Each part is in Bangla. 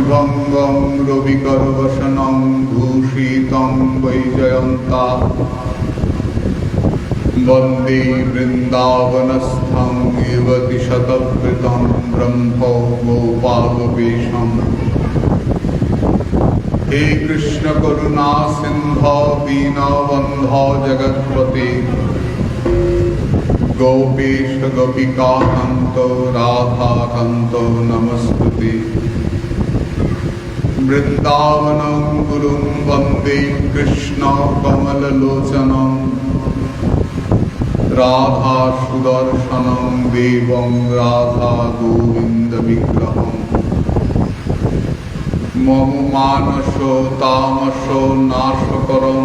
भंगं रविकरवसनं भूषितं वैजयन्ता वन्दे वृन्दावनस्थं युवति शतवृतं ब्रह्मो गोपालवेशम्। हे कृष्ण करुणा सिंधु दीनबन्धो जगत्पते गोपेश गोपिकान्त राधाकान्त नमस्ते। वृन्दावनं गुरुं वन्दे कृष्ण कमललोचनं राधा सुदर्शनं देवं राधा गोविन्द विग्रहम्। मम मानसो तामसो नाशकरं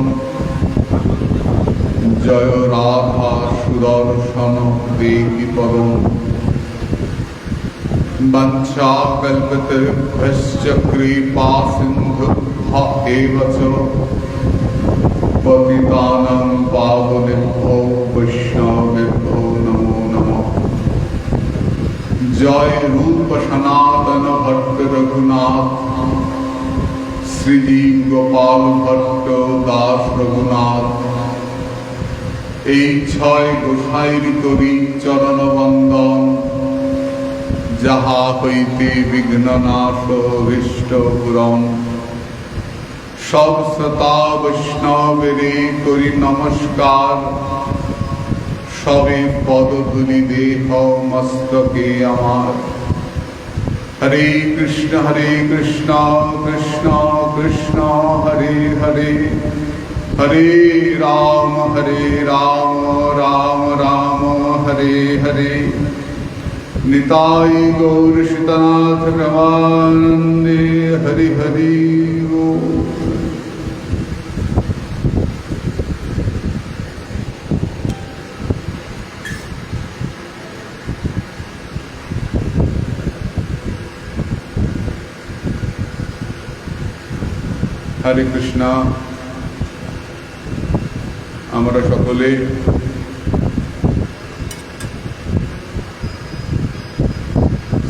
जय राधा सुदर्शन देहि परम्। वंशाकल्पतरुभ्यश्च कृपा सिन्धुभ्य एव च पतितानां पावनेभ्यो वैष्णवेभ्यो नमो नमः। जय रूप सनातन भट्ट रघुनाथ श्रीजी गोपाल भट्ट दास रघुनाथ। এই ছয় গোসাইর তরি চরণ বন্দন যাহা হইতে বিঘ্ন নাশ হৃষ্ট পুরন। সব শ্রোতা বৈষ্ণবেরে করি নমস্কার সবে পদধূলি দেহ মস্তকে আমার। হরে কৃষ্ণ কৃষ্ণ কৃষ্ণ হরে হরে हरे राम राम राम हरे हरे। निताई गौर सीतानाथ प्रमानंदे हरि हरि बोल। हरे कृष्णा। আমরা সকলে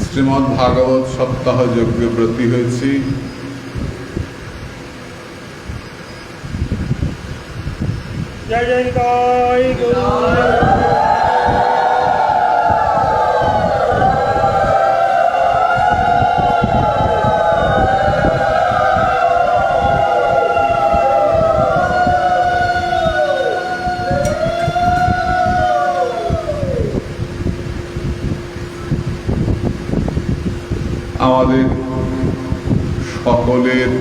শ্রীমদ্ ভাগবত সপ্তাহ যজ্ঞে ব্রতী হয়েছি। জয় জয় নিতাই গৌর। আমাদের সকলের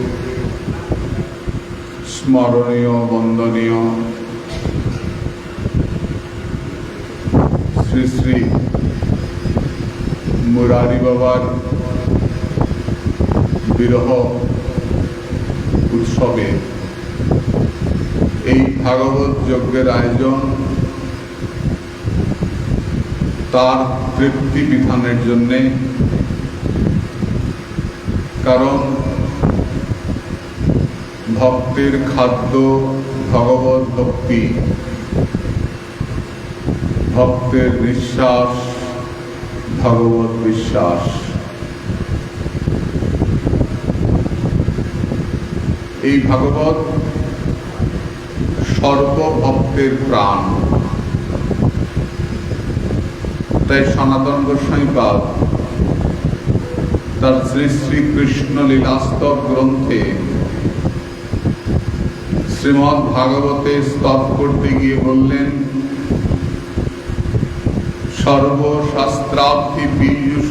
স্মরণীয় বন্দনীয় শ্রী শ্রী মুরারি বাবার বিরহ উৎসবে এই ভাগবত যজ্ঞের আয়োজন তার তৃপ্তি বিধানের জন্যে। কারণ ভক্তের খাদ্য ভগবত ভক্তি, ভক্তের নিঃশ্বাস ভগবত বিশ্বাস। এই ভাগবত সর্বভক্তের প্রাণ। তাই সনাতন গোস্বামীপাদ তার শ্রী শ্রী কৃষ্ণ লীলাস্তব গ্রন্থে শ্রীমদ্ ভাগবতে স্তব করতে গিয়ে বললেন, সর্বশাস্ত্রাব্ধি পীযুষ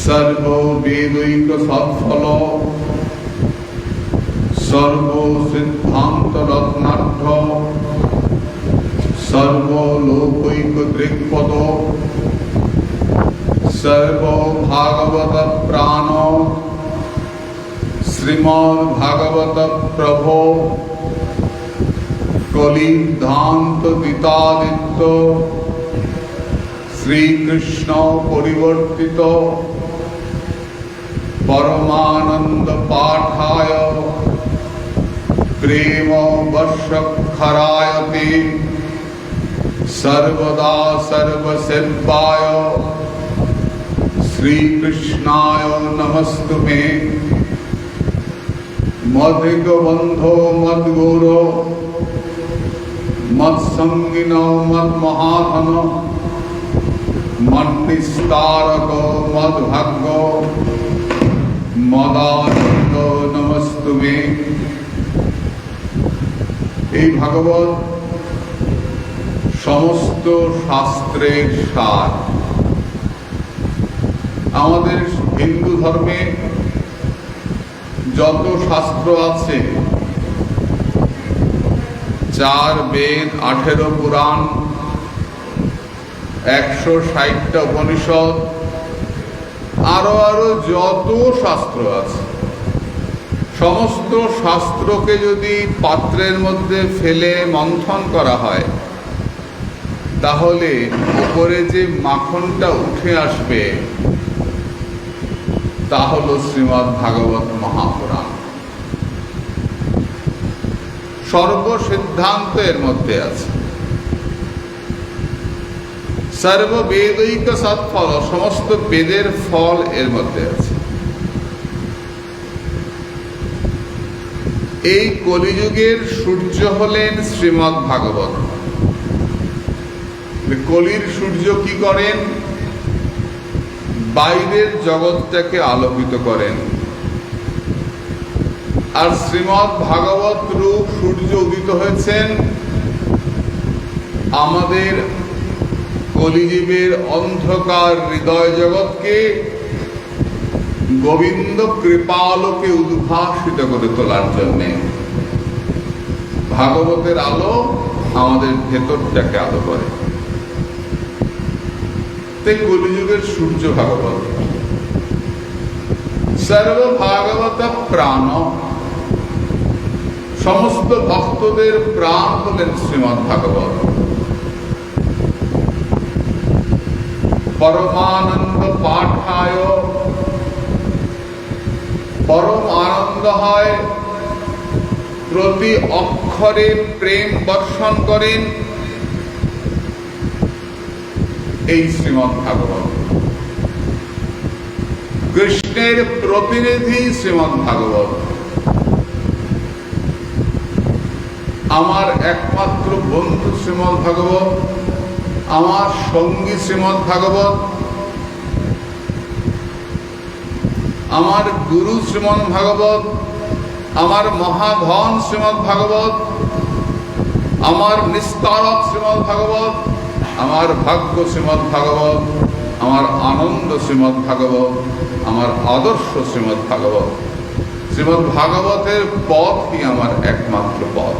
সর্ববেদৈক সৎফল সর্বসিদ্ধান্ত রত্নার্থ সর্বলোকৈক দৃক্পদ सर्वभागवत प्राण श्रीमद् भागवत प्रभो कलिधांत दितादित्य श्री कृष्ण परिवर्तित परमानंद पाठाय प्रेम वर्षखरायते सर्वदा सर्वसेव्याय श्रीकृष्णाय नमस्तुमे मद्गबन्धो मद्गुरो मत्संगिनो मद्महाधन मन्निस्तारको मद्भाग्यो मदानन्दो नमस्तुमे। এই ভাগবত সমস্ত শাস্ত্রের সার। আমাদের হিন্দু ধর্মে যত শাস্ত্র আছে, 4 বেদ, 18 পুরাণ, 160টা উপনিষদ, আরো যত শাস্ত্র আছে, সমস্ত শাস্ত্রকে যদি পাত্রের মধ্যে ফেলে মন্থন করা হয়, তাহলে উপরে যে মাখনটা উঠে আসবে তা হল শ্রীমদ্ ভাগবত মহাপুরাণ। সর্বসিদ্ধান্ত এর মধ্যে আছে। সর্ববেদৈক সৎফল, সমস্ত বেদের ফল এর মধ্যে আছে। এই কলিযুগের সূর্য হলেন শ্রীমদ্ ভাগবত। কলির সূর্য কি করেন? বাইরের জগৎটাকে আলোকিত করেন। আর শ্রীমদ্ ভাগবত রূপ সূর্য উদিত হয়েছেন আমাদের কলিজীবের অন্ধকার হৃদয় জগৎকে গোবিন্দ কৃপালোকে উদ্ভাসিত করে তোলার জন্য। ভাগবতের আলো আমাদের ভেতরটাকে আলো করে। তাই কলিযুগের সূর্য ভাগবত। সর্বভাগবত প্রাণ, সমস্ত ভক্তদের প্রাণ হলেন শ্রীমদ্ ভাগবত। পরমানন্দ পাঠায়, পরম আনন্দ হয়, প্রতি অক্ষরে প্রেম বর্ষণ করেন এই শ্রীমদ্ ভাগবত। কৃষ্ণের প্রতিনিধি শ্রীমদ্ ভাগবত। আমার একমাত্র বন্ধু শ্রীমদ্ ভাগবত, আমার সঙ্গী শ্রীমদ্ ভাগবত, আমার গুরু শ্রীমদ্ ভাগবত, আমার মহাধন শ্রীমদ্ ভাগবত, আমার নিস্তারক শ্রীমদ্ ভাগবত, আমার ভাগ্য শ্রীমদ্ ভাগবত, আমার আনন্দ শ্রীমদ্ ভাগবত, আমার আদর্শ শ্রীমদ্ ভাগবত। শ্রীমদ্ ভাগবতের পথই আমার একমাত্র পথ।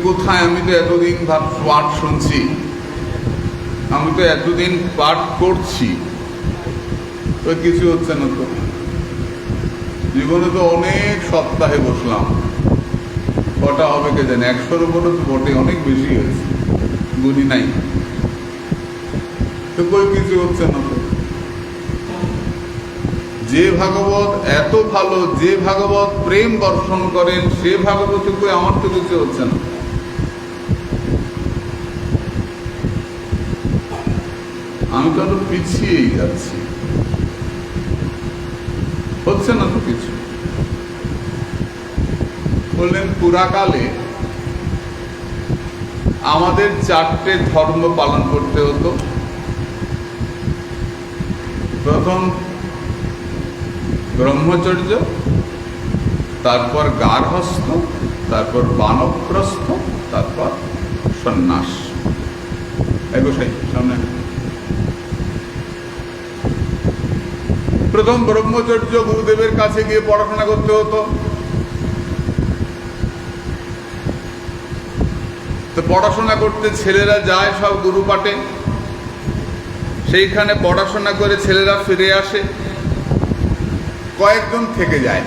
কোথায়? আমি তো এতদিন পাঠ শুনছি, আমি তো এতদিন পাঠ করছি, তো কিছু হচ্ছে না। তো জীবনে তো অনেক সপ্তাহে বসলাম, কটা হবে কে জানে, 100-র উপরে তো বটে, অনেক বেশি হয়েছে, গুণী নাই। তো কই কিছু হচ্ছে না। তো যে ভাগবত এত ভালো, যে ভাগবত প্রেম বর্ষণ করেন, সে ভাগবত কই আমার তো কিছু হচ্ছে না। আমি তো আরো পিছিয়েই যাচ্ছি, হচ্ছে না তো কিছু। বললেন পুরাকালে আমাদের 4টে ধর্ম পালন করতে হতো। প্রথম ব্রহ্মচর্য, তারপর গার্হস্থ, তারপর বানপ্রস্থ, তারপর সন্ন্যাস। সামনে প্রথম ব্রহ্মচর্য, গুরুদেবের কাছে গিয়ে পড়াশোনা করতে হতো। তো পড়াশোনা করতে ছেলেরা যায় সব গুরু পাঠে, সেইখানে পড়াশোনা করে ছেলেরা ফিরে আসে, কয়েকজন থেকে যায়।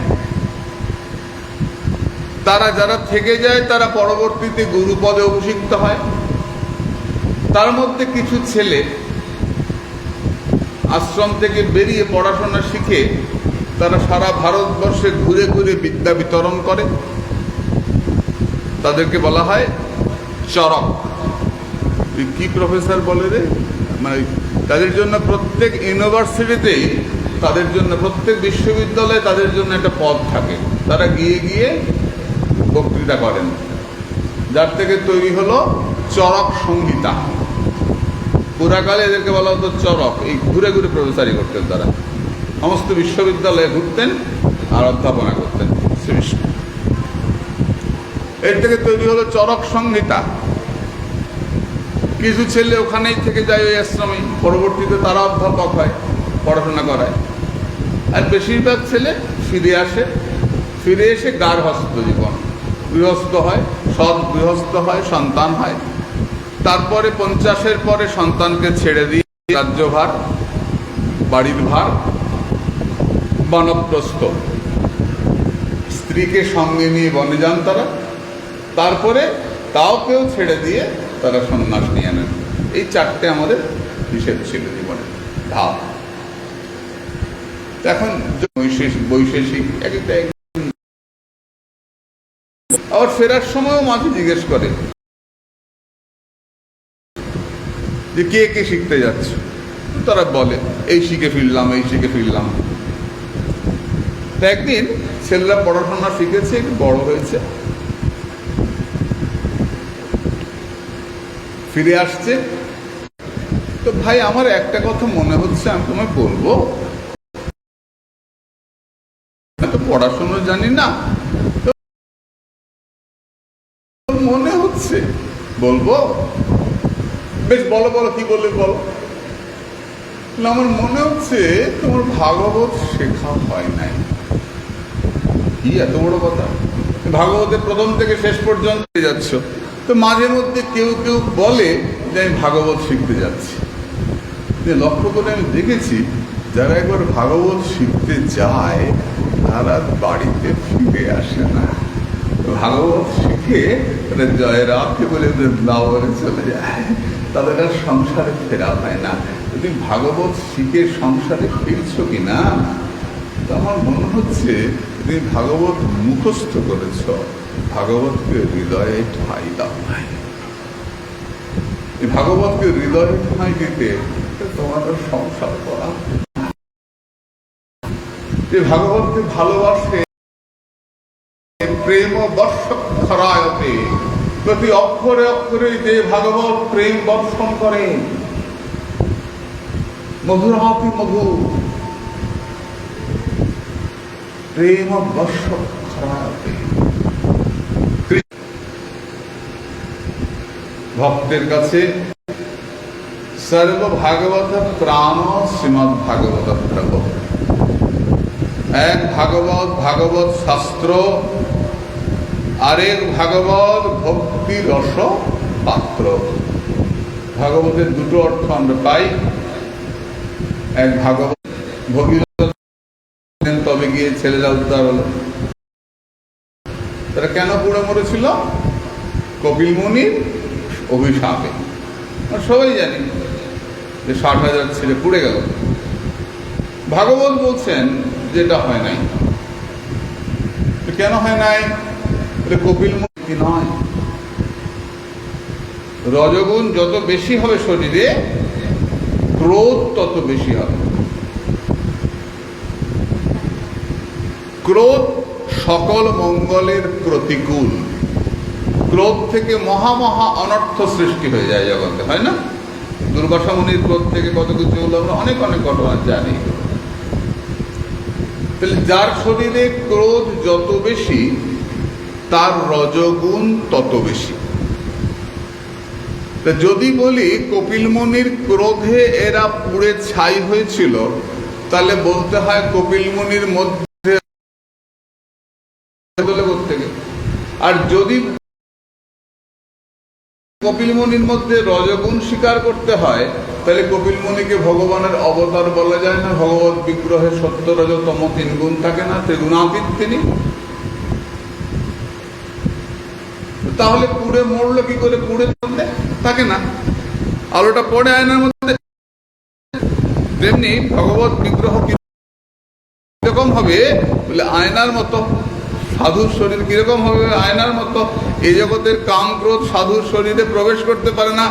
তারা যারা থেকে যায় তারা পরবর্তীতে গুরু পদে অভিষিক্ত হয়। তার মধ্যে কিছু ছেলে আশ্রম থেকে বেরিয়ে পড়াশোনা শিখে তারা সারা ভারতবর্ষে ঘুরে ঘুরে বিদ্যা বিতরণ করে। তাদেরকে বলা হয় চরক। কি প্রফেসর বলে রে, মানে তাদের জন্য প্রত্যেক ইউনিভার্সিটিতেই, তাদের জন্য প্রত্যেক বিশ্ববিদ্যালয়ে তাদের জন্য একটা পদ থাকে। তারা গিয়ে গিয়ে বক্তৃতা করেন, যার থেকে তৈরি হলো চরক সংহিতা। পুরাকালে এদেরকে বলা হতো চরক। এই ঘুরে ঘুরে প্রফেসারি করতেন তারা, সমস্ত বিশ্ববিদ্যালয়ে ঘুরতেন আর অধ্যাপনা করতেন। এর থেকে তৈরি হলো চরক সংহিতা। কিছু ছেলে ওখানেই থেকে যায় ওই আশ্রমে, পরবর্তীতে তারা অধ্যাপক হয়, পড়াশোনা করায়। আর বেশিরভাগ ছেলে ফিরে আসে, ফিরে এসে গার্হস্থ্য জীবন, গৃহস্থ হয়, সৎ গৃহস্থ হয়, সন্তান হয়। তারপরে 50-এর পরে সন্তানকে ছেড়ে দিয়ে রাজ্যভার, বাড়ির ভার, বনপ্রস্থ, স্ত্রীকে সঙ্গে নিয়ে বনে যান তারা। তারপরে কাউকেও ছেড়ে দিয়ে তারা সন্ন্যাস নিয়ে নেন। এই 4টে আমাদের হিসেব ছিল জীবনের ধাপ। এখন বৈশেষিক একটা, আবার ফেরার সময়ও মাকে জিজ্ঞেস করে যে কে কে শিখতে যাচ্ছে। তারা বলে এই শিখে ফিরলাম, এই শিখে ফিরলাম। তা একদিন ছেলেরা পড়াশোনা শিখেছে, একটু বড় হয়েছে, ফিরে আসছে। তো ভাই আমার একটা কথা মনে হচ্ছে, আমি তোমায় বলবো, তো পড়াশোনা জানি না, মনে হচ্ছে বলবো। বেশ বলো বলো, কি বললে বলো। আমার মনে হচ্ছে তোমার ভাগবত শেখা হয় নাই। কি এত বড় কথা? ভাগবতের প্রথম থেকে শেষ পর্যন্ত যাচ্ছ। তো মাঝে মধ্যে কেউ কেউ বলে যে আমি ভাগবত শিখতে যাচ্ছি। লক্ষ্য করে আমি দেখেছি, যারা একবার ভাগবত শিখতে যায় তারা বাড়িতে ফিরে আসে না। ভাগবত শিখে জয় রামকে বলে বৃন্দাবনে চলে যায়, তাদের আর সংসারে ফেরা হয় না। তুমি ভাগবত শিখে সংসারে ফিরছো কিনা? তো আমার মনে হচ্ছে তুমি ভাগবত মুখস্থ করেছ, ভাগবতকে হৃদয়ে ঠাঁই দাও নাই। ভাগবতকে হৃদয়ে ঠাঁই দিতে তোমার সংসার করা, যে ভাগবতকে ভালোবাসে, প্রেম বর্ষরায়তে, প্রতি অক্ষরে অক্ষরে যে ভাগবত প্রেম বর্ষণ করে, মধুরাপি মধু, প্রেম বর্ষরায়তে। ভক্তের কাছে সর্বভাগবত প্রাণ শ্রীমৎ ভাগবত প্রভু। এক ভাগবত, ভাগবত শাস্ত্র, আরেক ভাগবত ভক্তি রস পাত্র। ভাগবতের দুটো অর্থ আমরা পাই। এক ভাগবত ভগীরথ, তবে গিয়ে ছেলেরা উদ্ধার হলো। তারা কেন পুড়ে মরেছিল? কপিল মুনির অভিশাপে। সবাই জানি যে 60,000 ছেলে পুড়ে গেল। ভাগবত বলছেন যেটা হয় নাই। কেন হয় নাই? কপিল মুনি নয়, রজগুণ যত বেশি হবে শরীরে, ক্রোধ তত বেশি হবে। ক্রোধ সকল মঙ্গলের প্রতিকূল। ক্রোধ থেকে মহা মহা অনর্থ সৃষ্টি হয়ে যায় জগতে, হয় না? দুর্বাসা মুনির ক্রোধ থেকে কত কিছু হলো, আমরা অনেক অনেক ঘটনা জানি। তাহলে যার শরীরে ক্রোধ যত বেশি, তার রজগুণ তত বেশি। যদি বলি কপিল মুনির ক্রোধে এরা পুড়ে ছাই হয়েছিল, তাহলে বলতে হয় কপিল মুনির মধ্যে। আর যদি কপিল মুনির মধ্যে রজগুণ স্বীকার করতে হয়, তাহলে কপিল মুনিকে ভগবানের অবতার বলা যায় না। ভগবত বিগ্রহে সত্য রজতম 3 গুণ থাকে না, ত্রিগুণাতীত তিনি। তাহলে পুড়ে মরলো কি করে? পুড়ে থাকে না, আলোটা পড়ে আয়নার মধ্যে। তেমনি ভগবত বিগ্রহ কিরকম হবে বলে আয়নার মতো। সাধুর শরীর কিরকম হবে? আয়নার মতো। এই জগতের কাম ক্রোধ সাধুর শরীরে প্রবেশ করতে পারে না।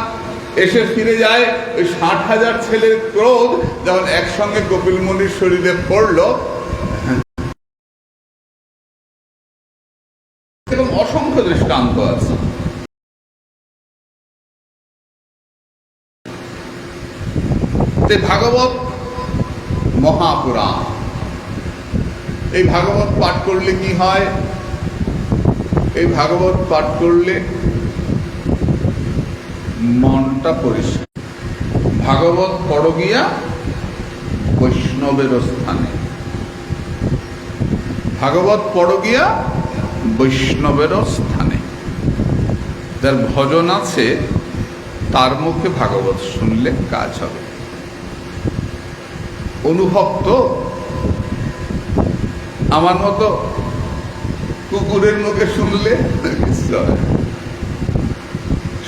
এসে ফিরে যায় ওই 60,000 ছেলের ক্রোধ যখন একসঙ্গে কপিল মুনির শরীরে পড়লো। এবং অসংখ্য দৃষ্টান্ত আছে। ভাগবত মহাপুরাণ, এই ভাগবত পাঠ করলে কি হয়? এই ভাগবত পাঠ করলে মনটা পরিষ্কার। ভাগবত পড় গিয়া বৈষ্ণবের স্থানে, ভাগবত পড় গিয়া বৈষ্ণবের স্থানে। যার ভজন আছে তার মুখে ভাগবত শুনলে কাজ হবে। অনুভব তো আমার মতো কুকুরের মুখে শুনলে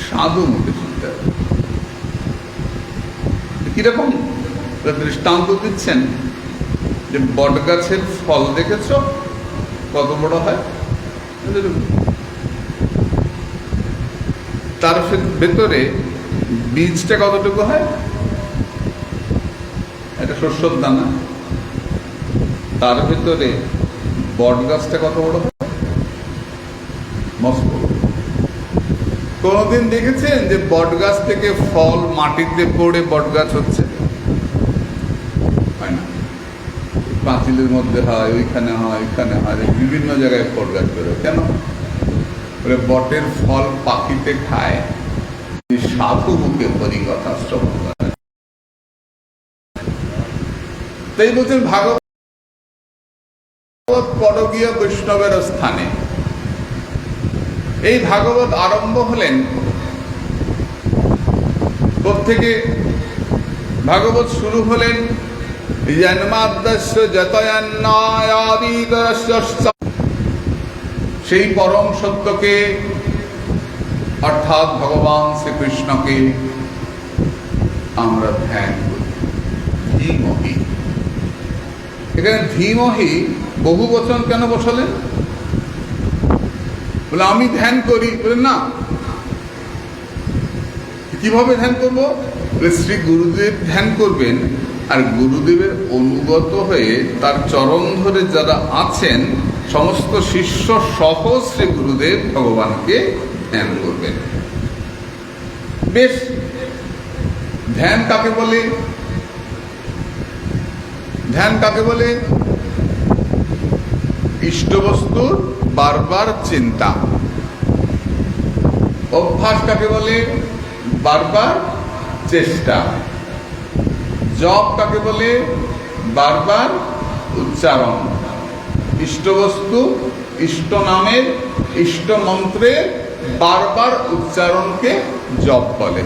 সাধু মুখে শুনতে হবে। কিরকম দৃষ্টান্ত দিচ্ছেন যে বট গাছের ফল দেখেছ কত বড় হয়, তার ভেতরে বীজটা কতটুকু হয়? এটা শস্যর দানা। তার ভেতরে বট গাছটা কত বড় হয়? মস্ত। কোনদিন দেখেছেন যে বট গাছ থেকে ফল মাটিতে পড়ে বট গাছ হচ্ছে? হয় না। পাঁচিলের মধ্যে হয়, ওইখানে হয়, ওইখানে হয়, বিভিন্ন জায়গায় বট গাছ বেরোয়। কেন? বটের ফল পাখিতে খায়, সাধু মুখে হরিকথা শ্রবণ করে। তাই বলছেন ভাগবত পড় গিয়া বৈষ্ণবের স্থানে। এই ভাগবত আরম্ভ হলেন প্রত্যেকে। ভাগবত শুরু হলেন জন্মাদ্যস্য যতয়ন্নায়াবিদস্য, সেই পরম সত্যকে অর্থাৎ ভগবান শ্রীকৃষ্ণকে আমরা ধ্যান করি। ধীমহি, এখানে ধীমহি বহু বচন কেন বসালেন? বলে আমি ধ্যান করি, বলে না। কিভাবে ধ্যান করবো? শ্রী গুরুদেব ধ্যান করবেন, আর গুরুদেবের অনুগত হয়ে তার চরণ ধরে যারা আছেন সমস্ত শিষ্য সহ শ্রী গুরুদেব ভগবানকে ধ্যান করবেন। বেশ, ধ্যান কাকে বলে? ধ্যান কাকে বলে? ইষ্টবস্তুর বারবার চিন্তা। অভ্যাস কাকে বলে? বারবার চেষ্টা। জপ কাকে বলে? বারবার উচ্চারণ। ইষ্টবস্তু, ইষ্ট নামের, ইষ্ট মন্ত্রের বারবার উচ্চারণকে জপ বলে।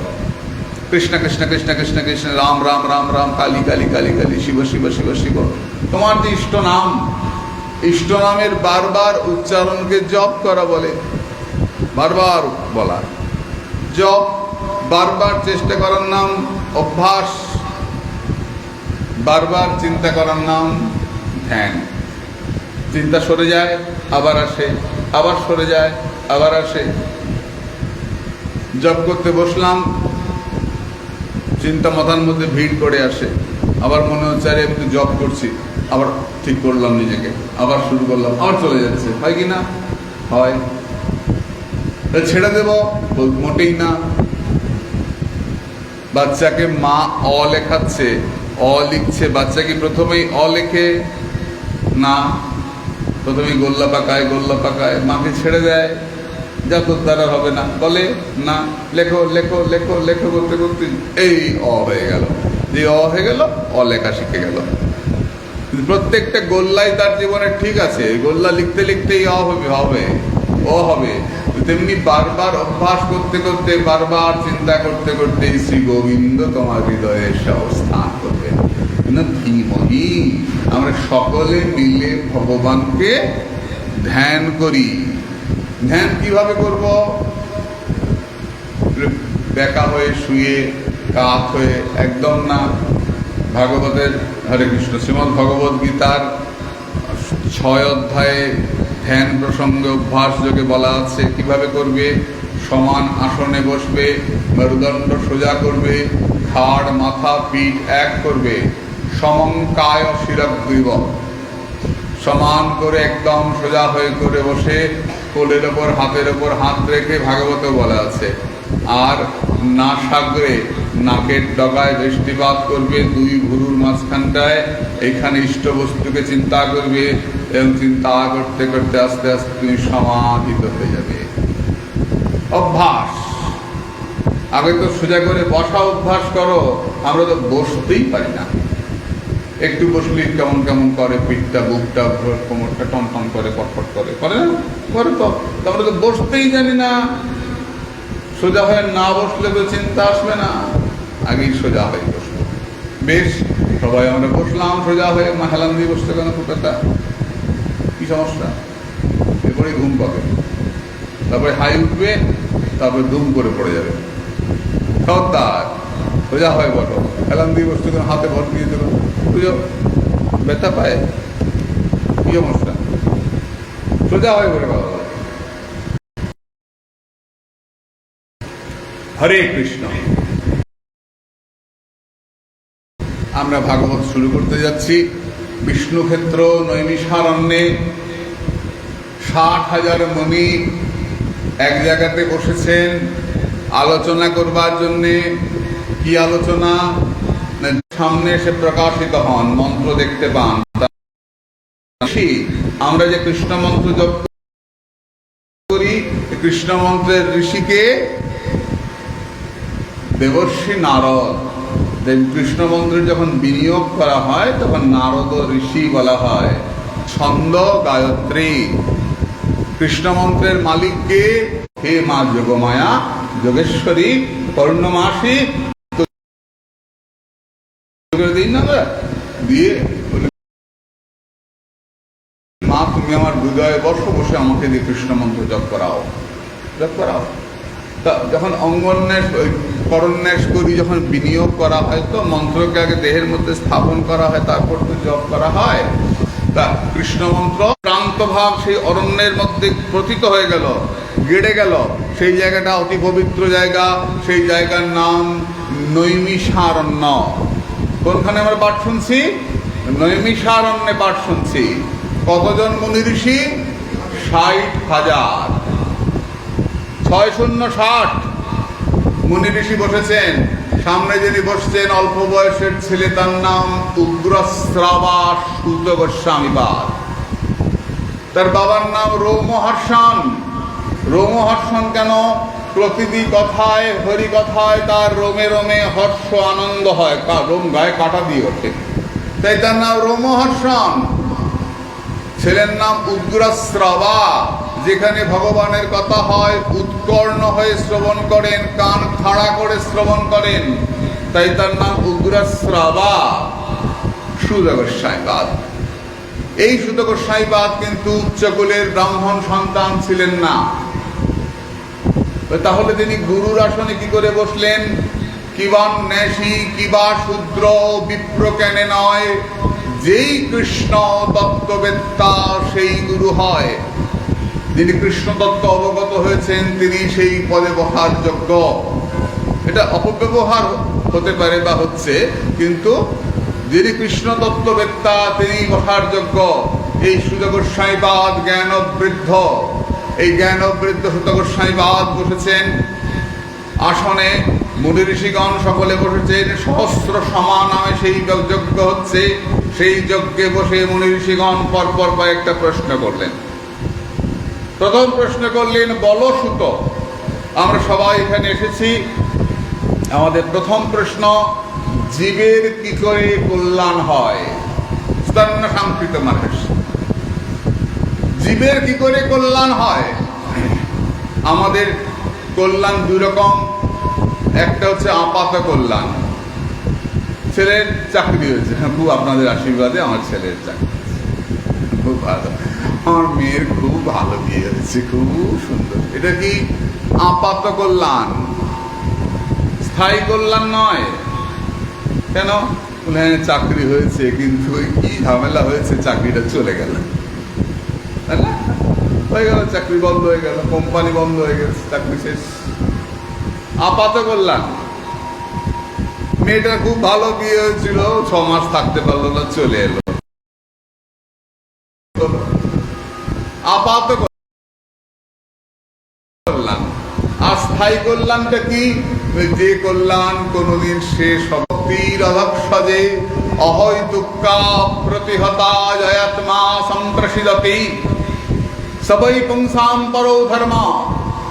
কৃষ্ণ কৃষ্ণ কৃষ্ণ কৃষ্ণ কৃষ্ণ, রাম রাম রাম রাম, কালী কালী কালী কালী, শিব শিব শিব শিব। তোমার যে ইষ্ট নাম, ইষ্ট নামের বারবার উচ্চারণকে জপ করা বলে, বারবার বলা। জপ বারবার চেষ্টা করার নাম অভ্যাস, বারবার চিন্তা করার নাম ধ্যান। চিন্তা সরে যায় আবার আসে, আবার সরে যায় আবার আসে। জপ করতে বসলাম, চিন্তা মাথার মধ্যে ভিড় করে আসে, আবার মনে হচ্ছে আরে আমি তো জব করছি, আবার ঠিক করলাম নিজেকে, আবার শুরু করলাম, আবার চলে যাচ্ছে। হয় কি না? হয়। ছেড়ে দেব? মোটেই না। বাচ্চাকে মা অ লেখাচ্ছে, অ লিখছে, বাচ্চা কি প্রথমেই অ লেখে? না, প্রথমেই গোল্লা পাকায়, গোল্লা পাকায়। মাকে ছেড়ে দেয়, যা তোর দ্বারা হবে না, বলে না, লেখো লেখো লেখো লেখো করতে করতে এই অ হয়ে গেল। যে অ হয়ে গেল, অ লেখা শিখে গেল। প্রত্যেকটা গোল্লাই তার জীবনে ঠিক আছে, গোল্লা লিখতে লিখতেই অ হবে, ও হবে। তেমনি বারবার অভ্যাস করতে করতে, বারবার চিন্তা করতে করতে শ্রী গোবিন্দ তোমার হৃদয়ে অবস্থান করবে। ধীমহি, আমরা সকলে মিলে ভগবানকে ধ্যান করি। ধ্যান কিভাবে করব? বেকা হয়ে, শুয়ে, কাত হয়ে একদম না। ভাগবতের হরে কৃষ্ণ শ্রীমদ্ ভগবদ গীতার 6 অধ্যায়ে ধ্যান প্রসঙ্গে অভ্যাস যোগে বলা আছে কিভাবে করবে। সমান আসনে বসবে, মেরুদণ্ড সোজা করবে, ঘাড় মাথা পিঠ এক করবে, সমঙ্কায় শিরগ্রীব, সমান করে একদম সোজা হয়ে করে বসে কোলের ওপর হাতের ওপর হাত রেখে, ভাগবত বলা আছে। আর নাসাগ্রে নাকের ডগায় দৃষ্টিপাত করবে, দুই ভুরুর মাঝখানটায়, এখানে ইষ্ট বস্তুকে চিন্তা করবে এবং চিন্তা করতে করতে আস্তে আস্তে তুমি সমাধিত হয়ে যাবে। অভ্যাস। আগে তো সোজা করে বসা অভ্যাস করো, আমরা তো বসতেই পারি না। একটু বসলেই কেমন কেমন করে, পিঠটা বুকটা কোমরটা টন টন করে, পটপট করে, করে না? করে তো। আমরা তো বসতেই জানি না। সোজা হয়ে না বসলে তো চিন্তা আসবে না, আগেই সোজা হয়ে বসবো। বেশ, সবাই আমরা বসলাম সোজা হয়ে। মা হেলান দিয়ে বসতে কেন ফুটাটা? কি সমস্যা? এরপরে ঘুম পাবে, তারপরে হাই উঠবে, তারপরে ধুম করে পড়ে যাবে। খবরদার, সোজা হয় বলো। হেলান দিয়ে বসতে কেন? হাতে ভর দিয়ে দেবো, বুঝো? ব্যথা পায়, কি সমস্যা? সোজা হয় বলে বাবা। হরে কৃষ্ণ। আমরা ভাগবত শুরু করতে যাচ্ছি। বিষ্ণু ক্ষেত্র নৈমিষারণ্যে 60,000 মুনি এক জায়গাতে বসেছেন আলোচনা করবার জন্যে। কি আলোচনা? সামনে এসে প্রকাশিত হন, মন্ত্র দেখতে পান। আমরা যে কৃষ্ণ মন্ত্র জপ করি, কৃষ্ণ মন্ত্রের ঋষিকে দেবর্ষি নারদ। কৃষ্ণ মন্ত্রে যখন বিনিয়োগ করা হয় তখন নারদ ঋষি বলা হয়। ছন্দ গায়ত্রী। কৃষ্ণ মন্ত্রের মালিককে হে মা যোগমায়া, যোগেশ্বরী, পৌর্ণমাসী দিন না দিয়ে মা তুমি আমার হৃদয়ে বসো, বসে আমাকে দিয়ে কৃষ্ণ মন্ত্র জপ করাও, জপ করাও। তা যখন অঙ্গন্যাস করন্যাস করি, যখন বিনিয়োগ করা হয় তো মন্ত্রকে আগে দেহের মধ্যে স্থাপন করা হয়, তারপর তো জপ করা হয়। তা কৃষ্ণ মন্ত্র প্রান্তভাব সেই অরণ্যের মধ্যে প্রথিত হয়ে গেল, গেড়ে গেল। সেই জায়গাটা অতি পবিত্র জায়গা। সেই জায়গার নাম নৈমিষারণ্য। কোনখানে আমরা পাঠ শুনছি? নৈমিষারণ্যে পাঠ শুনছি। কতজন মুনি ঋষি? 60,000। 660 মুনি ঋষি বসেছেন। সামনে যিনি বসছেন অল্প বয়সের ছেলে, তার নাম উগ্রশ্রাবা সুত গোস্বামীপাদ। তার বাবার নাম রোমহর্ষণ। রোমহর্ষণ কেন? প্রতিটি কথায়, হরি কথায় তার রোমে রোমে হর্ষ আনন্দ হয়, রোম গায়ে কাটা দিয়ে ওঠে, তাই তার নাম রোমহর্ষণ। ছেলের নাম উগ্রশ্রাবা। যেখানে ভগবানের কথা হয় উৎকর্ণ হয়ে শ্রবণ করেন, কান খাড়া করে শ্রবণ করেন, তাই তার নাম উগ্রশ্রাবা। সুত গোস্বামীপাদ। এই সুত গোস্বামীপাদ কিন্তু উচ্চকুলের ব্রাহ্মণ সন্তান ছিলেন না। তাহলে তিনি গুরুর আসনে কি করে বসলেন? কিবা ন্যাসী, কিবা শূদ্র, বিপ্র কেনে নয়, যেই কৃষ্ণ তত্ত্ববেত্তা সেই গুরু হয়। যিনি কৃষ্ণ তত্ত্ব অবগত হয়েছেন তিনি সেই পদে বসার যোগ্য। এটা অপব্যবহার হতে পারে বা হচ্ছে, কিন্তু যিনি কৃষ্ণ তত্ত্ববেত্তা তিনি বসার যোগ্য। এই সুত গোস্বামীপাদ জ্ঞানবৃদ্ধ, এই জ্ঞানবৃদ্ধ সুত গোস্বামীপাদ বসেছেন আসনে। মুনি ঋষিগণ সকলে বসেছেন। সহস্র সমা নামে সেই যজ্ঞ হচ্ছে। সেই যজ্ঞে বসে মুনি ঋষিগণ পরপর কয়েকটা প্রশ্ন করলেন। প্রথম প্রশ্ন করলেন, বলো সুত, আমরা সবাই এখানে এসেছি, আমাদের প্রথম প্রশ্ন, জীবের কি করে কল্যাণ হয়? স্তন্য সংকৃত মানুষ, জীবের কি করে কল্যাণ হয়? আমাদের কল্যাণ দুই রকম। একটা হচ্ছে আপাত কল্যাণ। ছেলের চাকরি হয়েছে, খুব আপনাদের আশীর্বাদে আমার ছেলের চাকরি, খুব ভালো। আমার মেয়ের খুব ভালো বিয়ে হয়েছে, খুব সুন্দর। এটা কি আপাত কল্যাণ, স্থায়ী কল্যাণ নয়। কেন? চাকরি হয়েছে, কিন্তু কি ঝামেলা হয়েছে, চাকরিটা চলে গেল, তাই না? হয়ে গেল, চাকরি বন্ধ হয়ে গেল, কোম্পানি বন্ধ হয়ে গেছে, চাকরি শেষ। আপাত কল্যাণ, মেয়েটার খুব ভালো বিয়ে হয়েছিল, 6 মাস থাকতে পারলো না, চলে এলো। আপাত কল্যাণ। আর স্থায়ী কল্যাণটা কি? যে কল্যাণ কোনদিন শেষ হবে। অধক্ষজে অহৈতুকা প্রতিহতা জয়াত্মা সম্প্রসিদতি সবই পুংসাম পরো ধর্ম।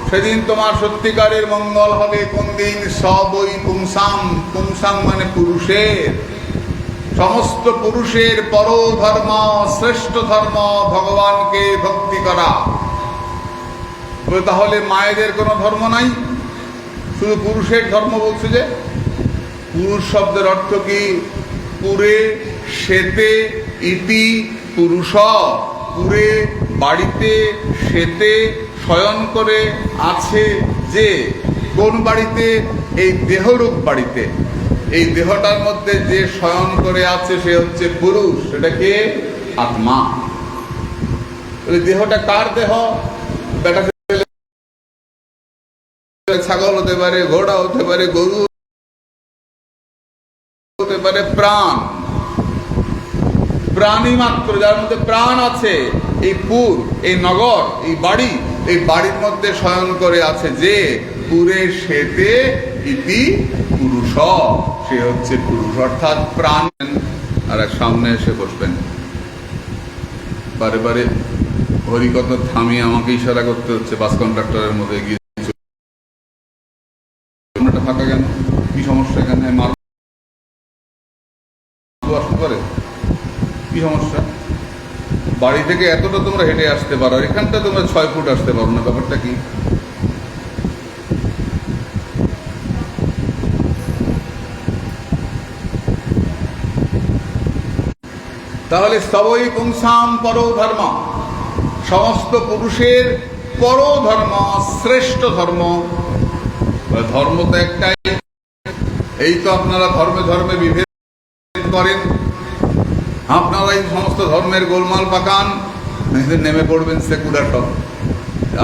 সেদিন তোমার সত্যিকারের মঙ্গল হবে। কোন দিন? সবই পুংসাম, পুংসাম মানে পুরুষের, সমস্ত পুরুষের পরো ধর্ম, শ্রেষ্ঠ ধর্ম ভগবানকে ভক্তি করা। তাহলে মায়েদের কোনো ধর্ম নাই, শুধু পুরুষের ধর্ম বলছে। যে পুরুষ শব্দের অর্থ কি? পুরে শ্বেতে ইতি পুরুষ। পুরে বাড়িতে, শ্বেতে শয়ন করে আছে। যে কোন বাড়িতে? এই দেহরূপ বাড়িতে। এই দেহটার মধ্যে যে শয়ন করে আছে সে হচ্ছে পুরুষ। সেটা কে? আত্মা। দেহটা কার দেহ? বেটা ছাগল হতে পারে, ঘোড়া হতে পারে, গরু হতে পারে, প্রাণ, প্রাণী মাত্র যার মধ্যে প্রাণ আছে। এই পুর, এই নগর, এই বাড়ি, এই বাড়ির মধ্যে শয়ন করে আছে যে পুরে শ্বেতে ইতি পুরুষ, সে হচ্ছে পুরুষ, অর্থাৎ প্রাণ। আর সামনে এসে বসবেন, বারে বারে হরিকথা থামিয়ে আমাকে ইশারা করতে হচ্ছে। বাস কন্ট্রাক্টরের মধ্যে গিয়ে ফাঁকা কেন? কি সমস্যা এখানে? করে কি সমস্যা? বাড়ি থেকে এতটা তোমরা হেঁটে আসতে পারো, এখানটা তোমরা 6 ফুট আসতে পারো না, ব্যাপারটা কি? তাহলে সবই পুংসাম পরো ধর্ম, সমস্ত পুরুষের পরো ধর্ম, শ্রেষ্ঠ ধর্ম। ধর্ম তো একটাই। এই তো আপনারা ধর্মে ধর্মে বিভেদ করেন, আপনারা এই সমস্ত ধর্মের গোলমাল পাকান, নেমে পড়বেন সেকুলার সব।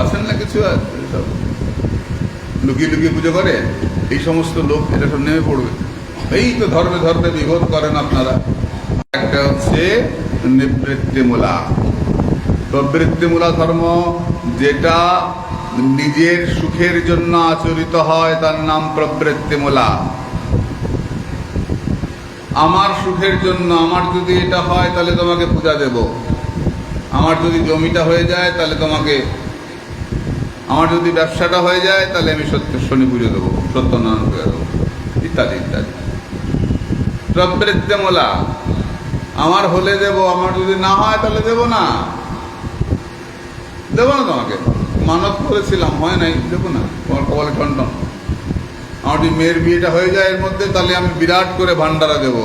আছেন না কিছু সব লুকিয়ে লুকিয়ে পুজো করে এই সমস্ত লোক, এটা সব নেমে পড়বে। এই তো ধর্মে ধর্মে বিভেদ করেন আপনারা। একটা হচ্ছে নিবৃত্তিমূলা, প্রবৃত্তিমূলা ধর্ম, যেটা নিজের সুখের জন্য আচরিত হয়, তার নাম প্রবৃত্তিমূলা। আমার সুখের জন্য, আমার যদি এটা হয় তাহলে তোমাকে পূজা দেব, আমার যদি জমিটা হয়ে যায় তাহলে তোমাকে, আমার যদি ব্যবসাটা হয়ে যায় তাহলে আমি শনি পুজো দেবো, সত্যনারায়ণ পুজো দেবো, ইত্যাদি ইত্যাদি। প্রবৃত্তিমূলা, আমার হলে দেব, আমার যদি না হয় তাহলে দেব না, দেবো না তোমাকে। মানত করেছিলাম, হয় নাই, দেবো না, তোমার কপালে টনটন। আমার যদি মেয়ের বিয়েটা হয়ে যায় এর মধ্যে, তাহলে আমি বিরাট করে ভান্ডারা দেব।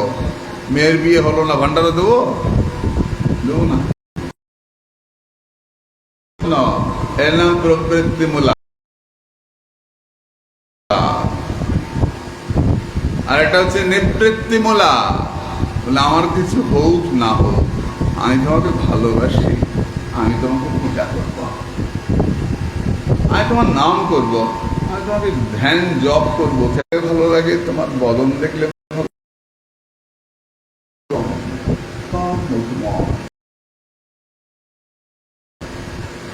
মেয়ের বিয়ে হলো না, ভান্ডারা দেবো? দেবো না। এর নাম প্রবৃত্তিমূলা। আর এটা হচ্ছে নিবৃত্তিমূলা, বলে আমার কিছু হোক না হোক, আমি তোমাকে ভালোবাসি, আমি তোমাকে পূজা করবো, আমি তোমার নাম করব, আমি তোমাকে ধ্যান জপ করবো। ভালো লাগে তোমার বদন দেখলে,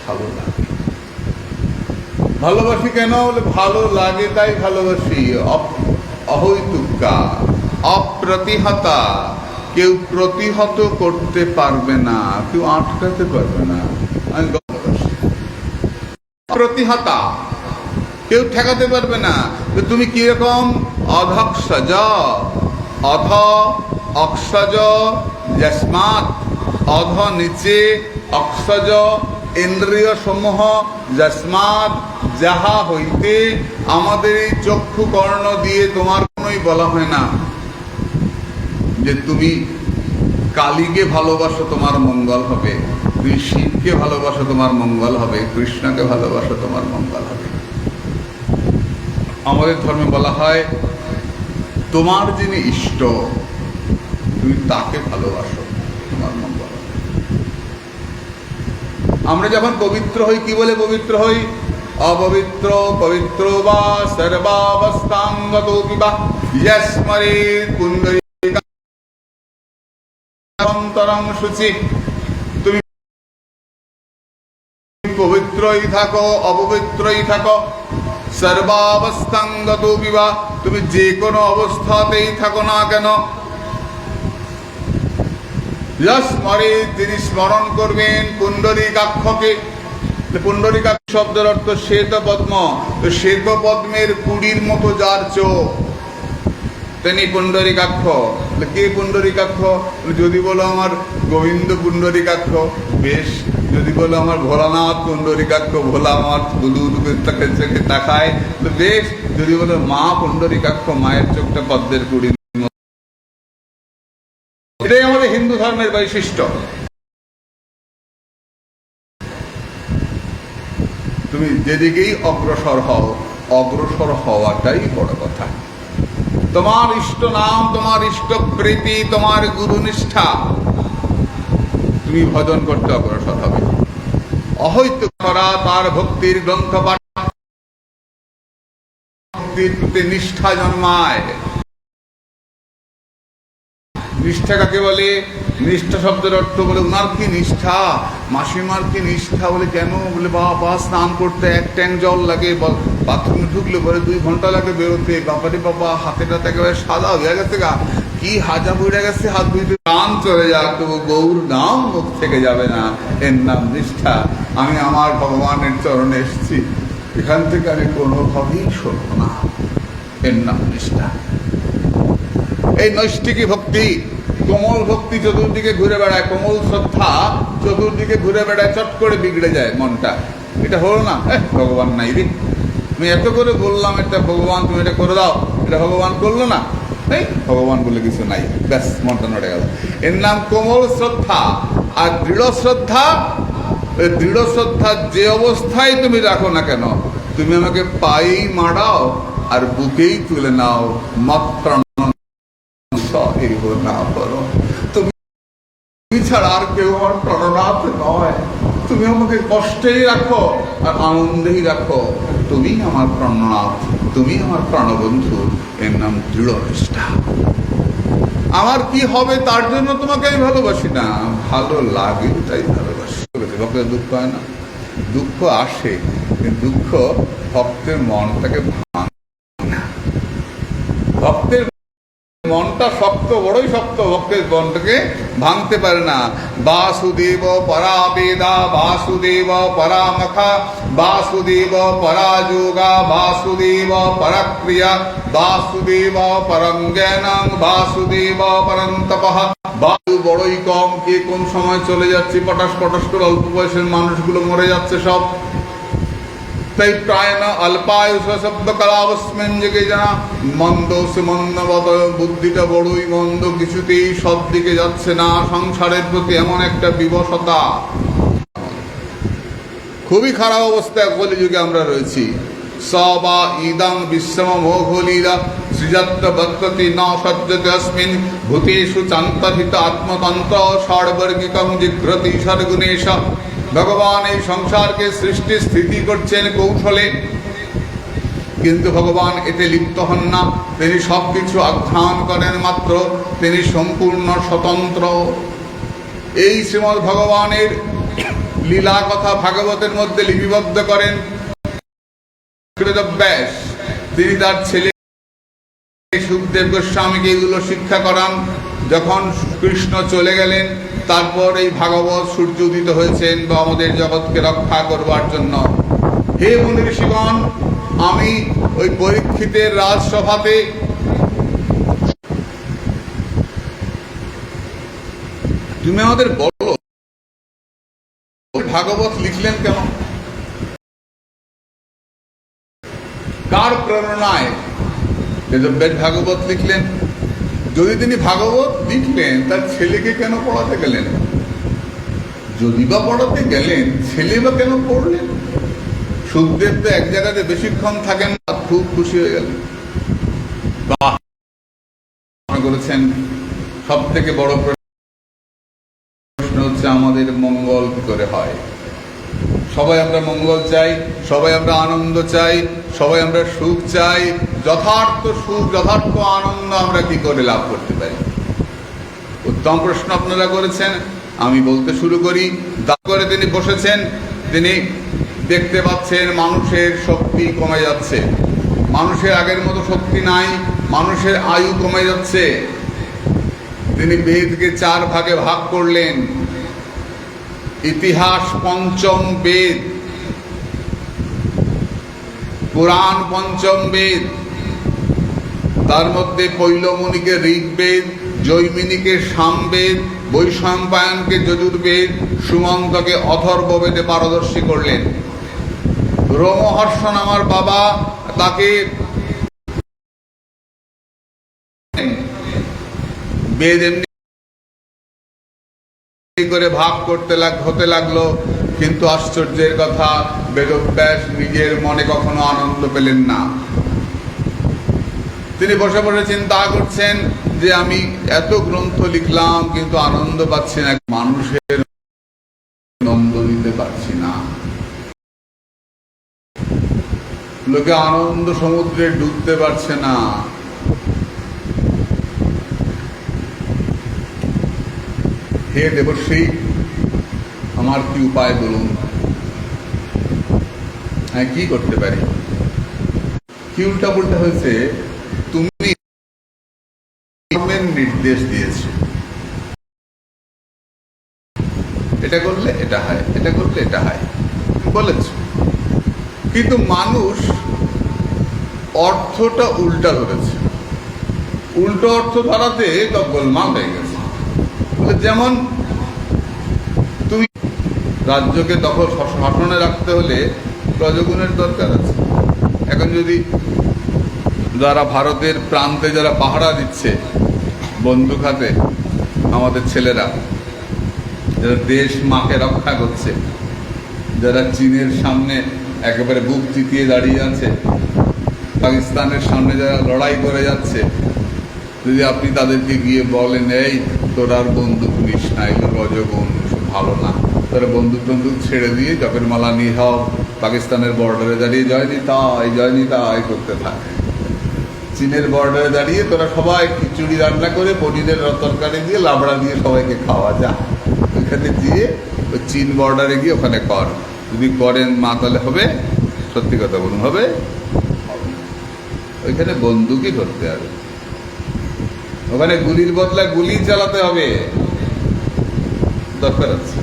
ভালো লাগে। ভালোবাসি কেন? বলে ভালো লাগে তাই ভালোবাসি। অহৈতুকা, অপ্রতিহতা, কেউ প্রতিহত করতে পারবে না, কেউ আটকাতে পারবে না। আমি ভালোবাসি। প্রতিহতা, কেউ ঠেকাতে পারবে না। তুমি কিরকম? অধক্ষজ, অধ অক্ষজ যস্মাৎ, অধ নিচে, অক্ষজ ইন্দ্রিয় সমূহ, যস্মাৎ যাহা হইতে। আমাদের এই চক্ষু কর্ণ দিয়ে তোমার কোনোই বলা হয় না যে তুমি কালীকে ভালোবাসো তোমার মঙ্গল হবে, তুমি শিবকে ভালোবাসো তোমার মঙ্গল হবে, কৃষ্ণকে ভালোবাসো তোমার মঙ্গল হবে। আমাদের ধর্মে বলা হয় তোমার যিনি ইষ্ট তুমি তাকে ভালোবাসো, তোমার মঙ্গল হবে। আমরা যখন পবিত্র হই কি বলে পবিত্র হই? অপবিত্র পবিত্র বা সর্বাবস্থাঙ্গতোপি বা ইয়স্মরেৎ পুণ্ডরীকান্তরং শুচি। তুমি পবিত্রই থাকো অপবিত্রই থাকো, সর্বাবস্থাঙ্গতোপি বা তুমি যে কোনো অবস্থাতেই থাকো না কেন, ইয়স্মরেৎ তিনি স্মরণ করবেন পুণ্ডরীকাক্ষকে। পুণ্ডরীকাক্ষ শব্দের অর্থ শ্বেত পদ্ম। তো শ্বেত পদ্মের কুড়ির মতো যার চোখ তিনি পুণ্ডরীকাক্ষ। কে পুণ্ডরীকাক্ষ? যদি বলো আমার গোবিন্দ পুণ্ডরীকাক্ষ বেশ, যদি বলো আমার ভোলানাথ পুণ্ডরীকাক্ষ, ভোলা আমার চোখে তাকায় বেশ, যদি বলো মা পুণ্ডরীকাক্ষ, মায়ের চোখটা পদ্মের কুড়ির। এটাই আমাদের হিন্দু ধর্মের বৈশিষ্ট্য। তুমি যেদিকেই অগ্রসর হও, অগ্রসর হওয়াটাই বড় কথা। তোমার ইষ্ট নাম, তোমার ইষ্ট প্রীতি, তোমার গুরু নিষ্ঠা, তুমি ভজন করতে অগ্রসর হবে। অহৈত করা তার ভক্তির গ্রন্থ পাঠ, ভক্তির প্রতি নিষ্ঠা জন্মায়। নিষ্ঠা কাকে বলে? নিষ্ঠা শব্দের অর্থ বলে উনার কি নিষ্ঠা, মাসিমার কি নিষ্ঠা। বলে কেন? বলে বাবা স্নান করতে এক ট্যাঙ্ক জল লাগে, বাথরুমে ঢুকলে পরে 2 ঘন্টা লাগে বেরোতে। বাবারে বাবা, হাতে টাতে একেবারে সাদা হয়ে গেছে, গা কি হাজা বুড়ে গেছে, হাত ধুইতে প্রাণ চলে যাক, তবু গৌর নাম মুখ থেকে যাবে না। এর নাম নিষ্ঠা। আমি আমার ভগবানের চরণে এসেছি, এখান থেকে আমি কোনোভাবেই সরব না। এর নাম নিষ্ঠা। এই নৈষ্ঠিকী ভক্তি, কোমল ভক্তি চতুর্দিকে ঘুরে বেড়ায়, কোমল শ্রদ্ধা চতুর্দিকে ঘুরে বেড়ায়, চট করে বিগড়ে যায় মনটা। এটা হলো না, ভগবান নাই রে, আমি এত করে বললাম এটা ভগবান, তুমি এটা করে দাও, এটা ভগবান করলো না, এই ভগবান বলে কিছু নাই, ব্যাস মনটা নড়ে গেল। এর নাম কোমল শ্রদ্ধা। আর দৃঢ় শ্রদ্ধা, ওই দৃঢ় শ্রদ্ধা যে অবস্থায় তুমি রাখো না কেন, তুমি আমাকে পায়েই মারাও আর বুকেই তুলে নাও, মাত্র না করো। তুমি ছাড়া আর কেউ আমার প্রাণনাথ নয়। তুমি আমাকে কষ্টেই রাখো আর আনন্দেই রাখো। তুমি আমার প্রাণনাথ, তুমি আমার প্রাণবন্ধু। এর নাম দৃঢ় নিষ্ঠা। আমার কি হবে তার জন্য তোমাকে আমি ভালোবাসি না, ভালো লাগে তাই ভালোবাসি। ভক্তের দুঃখ হয় না? দুঃখ আসে, কিন্তু দুঃখ ভক্তের মনটাকে ভাঙে না। ভক্তের মনটা শক্ত, বড়ই শক্ত, ভক্তের মনটাকে ভাঙতে পারে না। বাসুদেব পরা বেদা, বাসুদেব পরা মখা, বাসুদেব পরা যোগা, বাসুদেব পরা ক্রিয়া, বাসুদেব পরম জ্ঞানং, বাসুদেব পরম তপঃ। বায়ু বড়ই কম, কে কোন সময় চলে যাচ্ছে, পটাশ পটাশ করে অল্প বয়সের মানুষগুলো মরে যাচ্ছে সব। তাই প্রায় না অল্পায়ুষ শব্দ কলাবস্মিন যুগে জানা মন্দ সে মন্দবত, বুদ্ধিটা বড়ই মন্দ, কিছুতেই সব দিকে যাচ্ছে না। সংসারের প্রতি এমন একটা বিবশতা, খুবই খারাপ অবস্থায় কলিযুগে আমরা রয়েছি। স বা ইদং বিশ্বম মোঘলীলা সৃজত্ব বক্ততি ন সজ্জতে অস্মিন ভূতেষু চান্তর্হিত আত্মতন্ত্র ষড়বর্গিকং জিঘ্রতি সর্গুণেশ। ভগবান এই সংসারকে সৃষ্টি স্থিতি করছেন কৌশলে, কিন্তু ভগবান এতে লিপ্ত হন না। তিনি সবকিছু আখ্যান করেন মাত্র, তিনি সম্পূর্ণ স্বতন্ত্র। এই শ্রীমদ্ ভগবানের লীলা কথা ভাগবতের মধ্যে লিপিবদ্ধ করেন ব্যাস। তিনি তার ছেলে সুখদেব গোস্বামীকে এগুলো শিক্ষা করান। যখন কৃষ্ণ চলে গেলেন, তারপর এই ভাগবত সূর্য উদিত হয়েছেন বা আমাদের জগৎকে রক্ষা করবার জন্য। হে মুনি ঋষিগণ, আমি ওই পরীক্ষিতের রাজসভাতে তুমি আমাদের বলো ভাগবত লিখলেন কেন, কার প্রেরণায় বেদ ভাগবত লিখলেন? যদি তিনি ভাগবত লিখলেন, তার ছেলেকে কেন পড়াতে গেলেন? যদি বা পড়াতে গেলেন, ছেলে বা কেন পড়লেন? সুখদেব তো এক জায়গাতে বেশিক্ষণ থাকেন না, খুব খুশি হয়ে গেলেন। করেছেন সব থেকে বড় প্রশ্ন হচ্ছে আমাদের মঙ্গল কি করে হয়। সবাই আমরা মঙ্গল চাই, সবাই আমরা আনন্দ চাই, সবাই আমরা সুখ চাই। যথার্থ সুখ, যথার্থ আনন্দ আমরা কি করে লাভ করতে পারি? উত্তম প্রশ্ন আপনারা করেছেন। আমি বলতে শুরু করি। করে তিনি বসেছেন, তিনি দেখতে পাচ্ছেন মানুষের শক্তি কমে যাচ্ছে, মানুষের আগের মতো শক্তি নাই, মানুষের আয়ু কমে যাচ্ছে। তিনি বেদকে 4 ভাগে ভাগ করলেন। ইতিহাস পঞ্চম বেদ, পুরাণ পঞ্চম বেদ, তার মধ্যে পৈলমণিকে ঋগ্বেদ, জৈমিনীকে সামবেদ, বৈশম্পায়নকে যজুর্বেদ, সুমন্তকে অথর্ববেদে পারদর্শী করলেন। রোমহর্ষণ আমার বাবা, তাকে বেদ এমনি করে ভাগ হতে লাগলো। কিন্তু আশ্চর্যের কথা, বেদব্যাস নিজের মনে কখনো আনন্দ পেলেন না। তিনি বসে বসে চিন্তা করছেন যে আমি এত গ্রন্থ লিখলাম কিন্তু আনন্দ পাচ্ছি না, মানুষের আনন্দ দিতে পারছি না। লোকে আনন্দ সমুদ্রে ডুবতে পারছে না। হে দেবশ্রী, আমার কি উপায় বলুন? হ্যাঁ, কি করতে পারি? কি উল্টা পুল্টা হয়েছে? তুমি নির্দেশ দিয়েছ, এটা করলে এটা হয়, এটা করলে এটা হয় বলেছ, কিন্তু মানুষ অর্থটা উল্টা ধরেছে। উল্টো অর্থ ধরাতে গোলমাল হয়ে গেছে। যেমন তুমি রাজ্যকে দখল শাসনে রাখতে হলে রজগুণের দরকার আছে। এখন যদি যারা ভারতের প্রান্তে যারা পাহারা দিচ্ছে বন্দুক হাতে, আমাদের ছেলেরা যারা দেশ মাকে রক্ষা করছে, যারা চীনের সামনে একেবারে বুক চিতিয়ে দাঁড়িয়ে আছে, পাকিস্তানের সামনে যারা লড়াই করে যাচ্ছে, যদি আপনি তাদেরকে গিয়ে বলেন এই তোর আর বন্দুক নিস না, এগুলো রজগুণ, ভালো না, তারা বন্দুক ছেড়ে দিয়ে জপের মালা নিয়ে হও, পাকিস্তানের বর্ডারে দাঁড়িয়ে জয় নিতাই করতে থাকে। চীনের বর্ডারে দাঁড়িয়ে তোরা সবাই খিচুড়ি রান্না করে পনিরের তরকারি দিয়ে লাবড়া দিয়ে সবাইকে খাওয়া যা। ওইখানে গিয়ে ওই চীন বর্ডারে গিয়ে ওখানে কর, যদি করেন মা তাহলে হবে, সত্যি কথা বলুন হবে। ওইখানে বন্দুকই ধরতে হবে, ওখানে গুলির বদলা গুলি চালাতে হবে, দরকার আছে।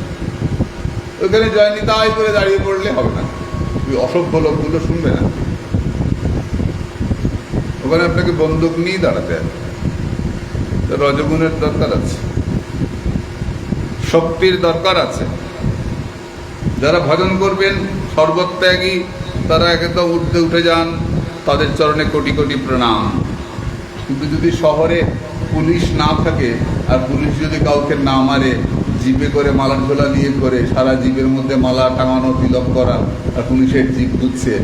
ওইখানে জয় নিতাই করে দাঁড়িয়ে পড়লে হবে না, ওই অসভ্য লোকগুলো শুনবে না। ওখানে আপনাকে বন্দুক নিয়ে দাঁড়াতে হবে। রজগুণের দরকার আছে, শক্তির দরকার আছে। যারা ভজন করবেন সর্বত্যাগী, তারা একদম ঊর্ধ্বে উঠে যান, তাদের চরণে কোটি কোটি প্রণাম। কিন্তু যদি শহরে পুলিশ না থাকে, আর পুলিশ যদি কাউকে না মারে, জিপে করে মালা ঝোলা নিয়ে করে সারা জিপের মধ্যে মালা টাঙানো, তিলক করা, আর পুলিশের জিপ ঘুরছে,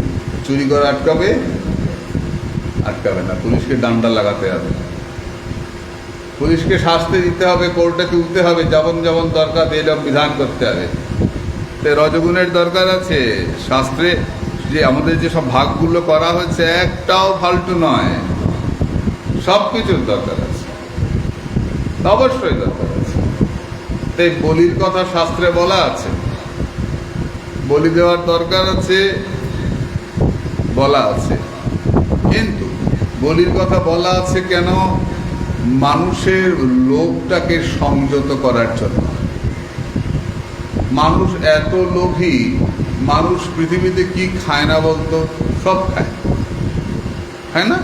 চুরি করা আটকাবে? আটকাবে না। পুলিশকে ডান্ডা লাগাতে হবে, পুলিশকে শাস্তি দিতে হবে, কোর্টে তুলতে হবে, যেমন যেমন দরকার এরকম বিধান করতে হবে। রজগুণের দরকার আছে। শাস্ত্রে যে আমাদের যে সব ভাগগুলো করা হয়েছে একটাও ফালতু নয়, সব কিছুর দরকার আছে, অবশ্যই দরকার আছে। তাই বলির কথা শাস্ত্রে বলা আছে, বলি দেওয়ার দরকার আছে, বলা আছে। কিন্তু বলির কথা বলা আছে কেন? মানুষের লোভটাকে সংযত করার জন্য। মানুষ এত লোভী, মানুষ পৃথিবীতে কি খায় না বলতো? সব খায়, খায় না?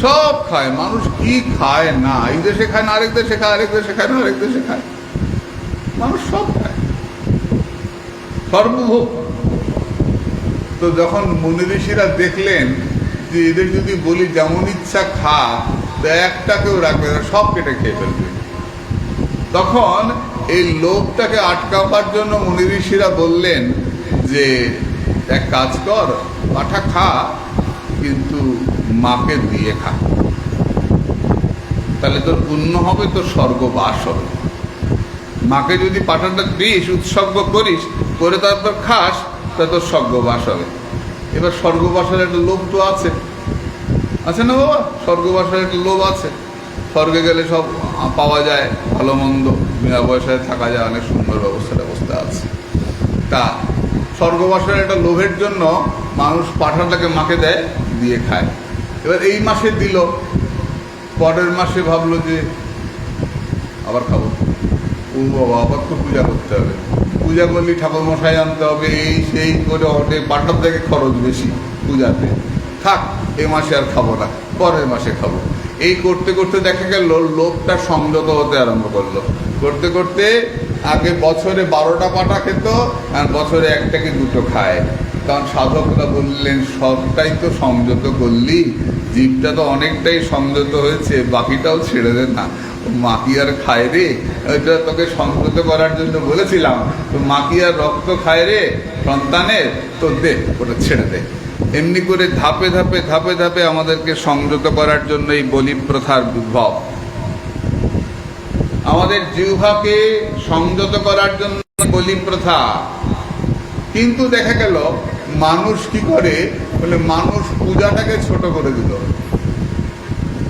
সব খায়। মানুষ কি খায় না? এই দেশে খায় না, আরেক দেশে খায়, আরেক দেশে খায় না, আরেক দেশে খায়। মানুষ সব খায়, সর্বভোগ। তো যখন মুনি ঋষিরা দেখলেন যে এদের যদি বলি যেমন ইচ্ছা খা, তো একটা কেউ রাখবে না, সব কেটে খেয়ে ফেলবে, তখন এই লোভটাকে আটকাবার জন্য মুনি ঋষিরা বললেন যে এক কাজ কর, পাঠা খা, কিন্তু মাকে দিয়ে খা, তাহলে তোর পুণ্য হবে, তোর স্বর্গবাস হবে। মাকে যদি পাঠাটা দিস, উৎসর্গ করিস, করে তারপর খাস, তা তোর স্বর্গবাস হবে। এবার স্বর্গবাসের একটা লোভ তো আছে না বাবা? স্বর্গবাসের একটা লোভ আছে। স্বর্গে গেলে সব পাওয়া যায়, ভালো মন্দ, বিনা পয়সায় থাকা যায়, অনেক সুন্দর ব্যবস্থা আছে। তা স্বর্গবাসের একটা লোভের জন্য মানুষ পাঁঠাটাকে মাকে দেয়, দিয়ে খায়। এবার এই মাসে দিল, পরের মাসে ভাবলো যে আবার খাবো। ও বাবা, আবার তো পূজা করতে হবে, পূজা করলে ঠাকুর মশাই আনতে হবে, এই সেই করে ওঠে, পাঁঠার থেকে খরচ বেশি পূজাতে, থাক এ মাসে আর খাবো না, পরের মাসে খাবো। এই করতে করতে দেখা গেল লোকটা সংযত হতে আরম্ভ করলো। করতে করতে আগে বছরে 12টা পাঁঠা খেত, আর বছরে 1টা কি 2টো খায়। কারণ সাধকরা বললেন সবটাই তো সংযত করলি, জীবটা তো অনেকটাই সংযত হয়েছে, বাকিটাও ছেড়ে দে না। মা কি আর খায় রে? ওইটা তোকে সংযত করার জন্য বলেছিলাম, তো মা কি আর রক্ত খায় রে সন্তানের? তো দে, ওটা ছেড়ে দে। এমনি করে ধাপে ধাপে ধাপে ধাপে আমাদেরকে সংযত করার জন্য এই বলি প্রথার উদ্ভব। আমাদের জিহ্বাকে সংযত করার জন্য বলি প্রথা। কিন্তু দেখা গেল মানুষ কি করে, বলে মানুষ পূজাটাকে ছোট করে দিল,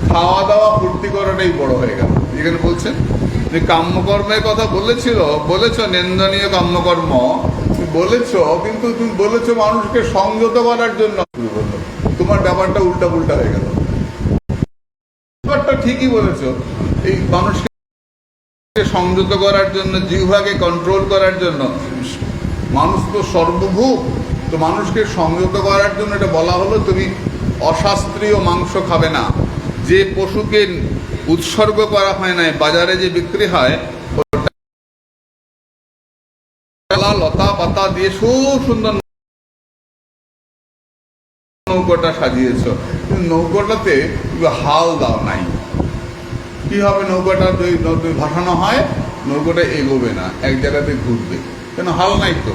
খাওয়া দাওয়া ফুর্তি করাটাই বড় হয়ে গেল। যেখানে বলছেন যে কাম্যকর্মের কথা বলেছ নিন্দনীয় কাম্যকর্ম বলেছ, কিন্তু তুমি বলেছ মানুষকে সংযত করার জন্য। তোমার ব্যাপারটা উল্টা পুল্টা হয়ে গেল। ব্যাপারটা ঠিকই বলেছ, এই মানুষকে সংযত করার জন্য, জিহ্বাকে কন্ট্রোল করার জন্য। মানুষ তো সর্বভূক, তো মানুষকে সংযত করার জন্য এটা বলা হলো তুমি অশাস্ত্রীয় মাংস খাবে না। যে পশুকে উৎসর্গ করা হয় নাই, বাজারে যে বিক্রি হয়, লতা পাতা দিয়ে খুব সুন্দর নৌকোটা সাজিয়েছ, নৌকোটাতে হাল দাও নাই। কি হবে? নৌকাটা যদি ভাসানো হয়, নৌকাটা এগোবে না, এক জায়গাতে ঘুরবে। কেন? হাল নাই তো,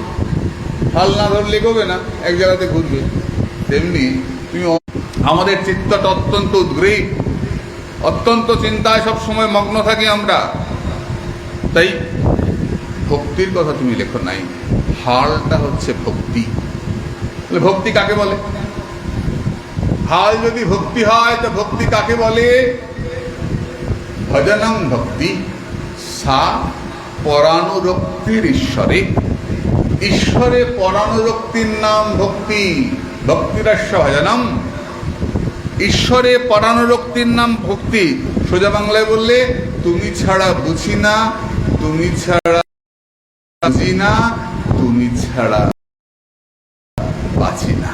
হাল না ধরলে এগোবে না, এক জায়গাতে ঘুরবে। তেমনি তুমি, আমাদের চিত্তটা অত্যন্ত উদ্গ্রীব, অত্যন্ত চিন্তায় সব সময় মগ্ন থাকি আমরা। তাই ভক্তির কথা তুমি লেখো নাই, হালটা হচ্ছে ভক্তি। ভক্তি কাকে বলে? হাল যদি ভক্তি হয়, তো ভক্তি কাকে বলে? ভজনং ভক্তি সা পরানুরক্তির ঈশ্বরে। ঈশ্বরে পরানুরক্তির নাম ভক্তি। ভক্তিরস্য ভজনম। ঈশ্বরে পরানুরক্তির নাম ভক্তি। সোজা বাংলায় বললে, তুমি ছাড়া বুঝি না, তুমি ছাড়া বুঝি না, তুমি ছাড়া বাঁচি না।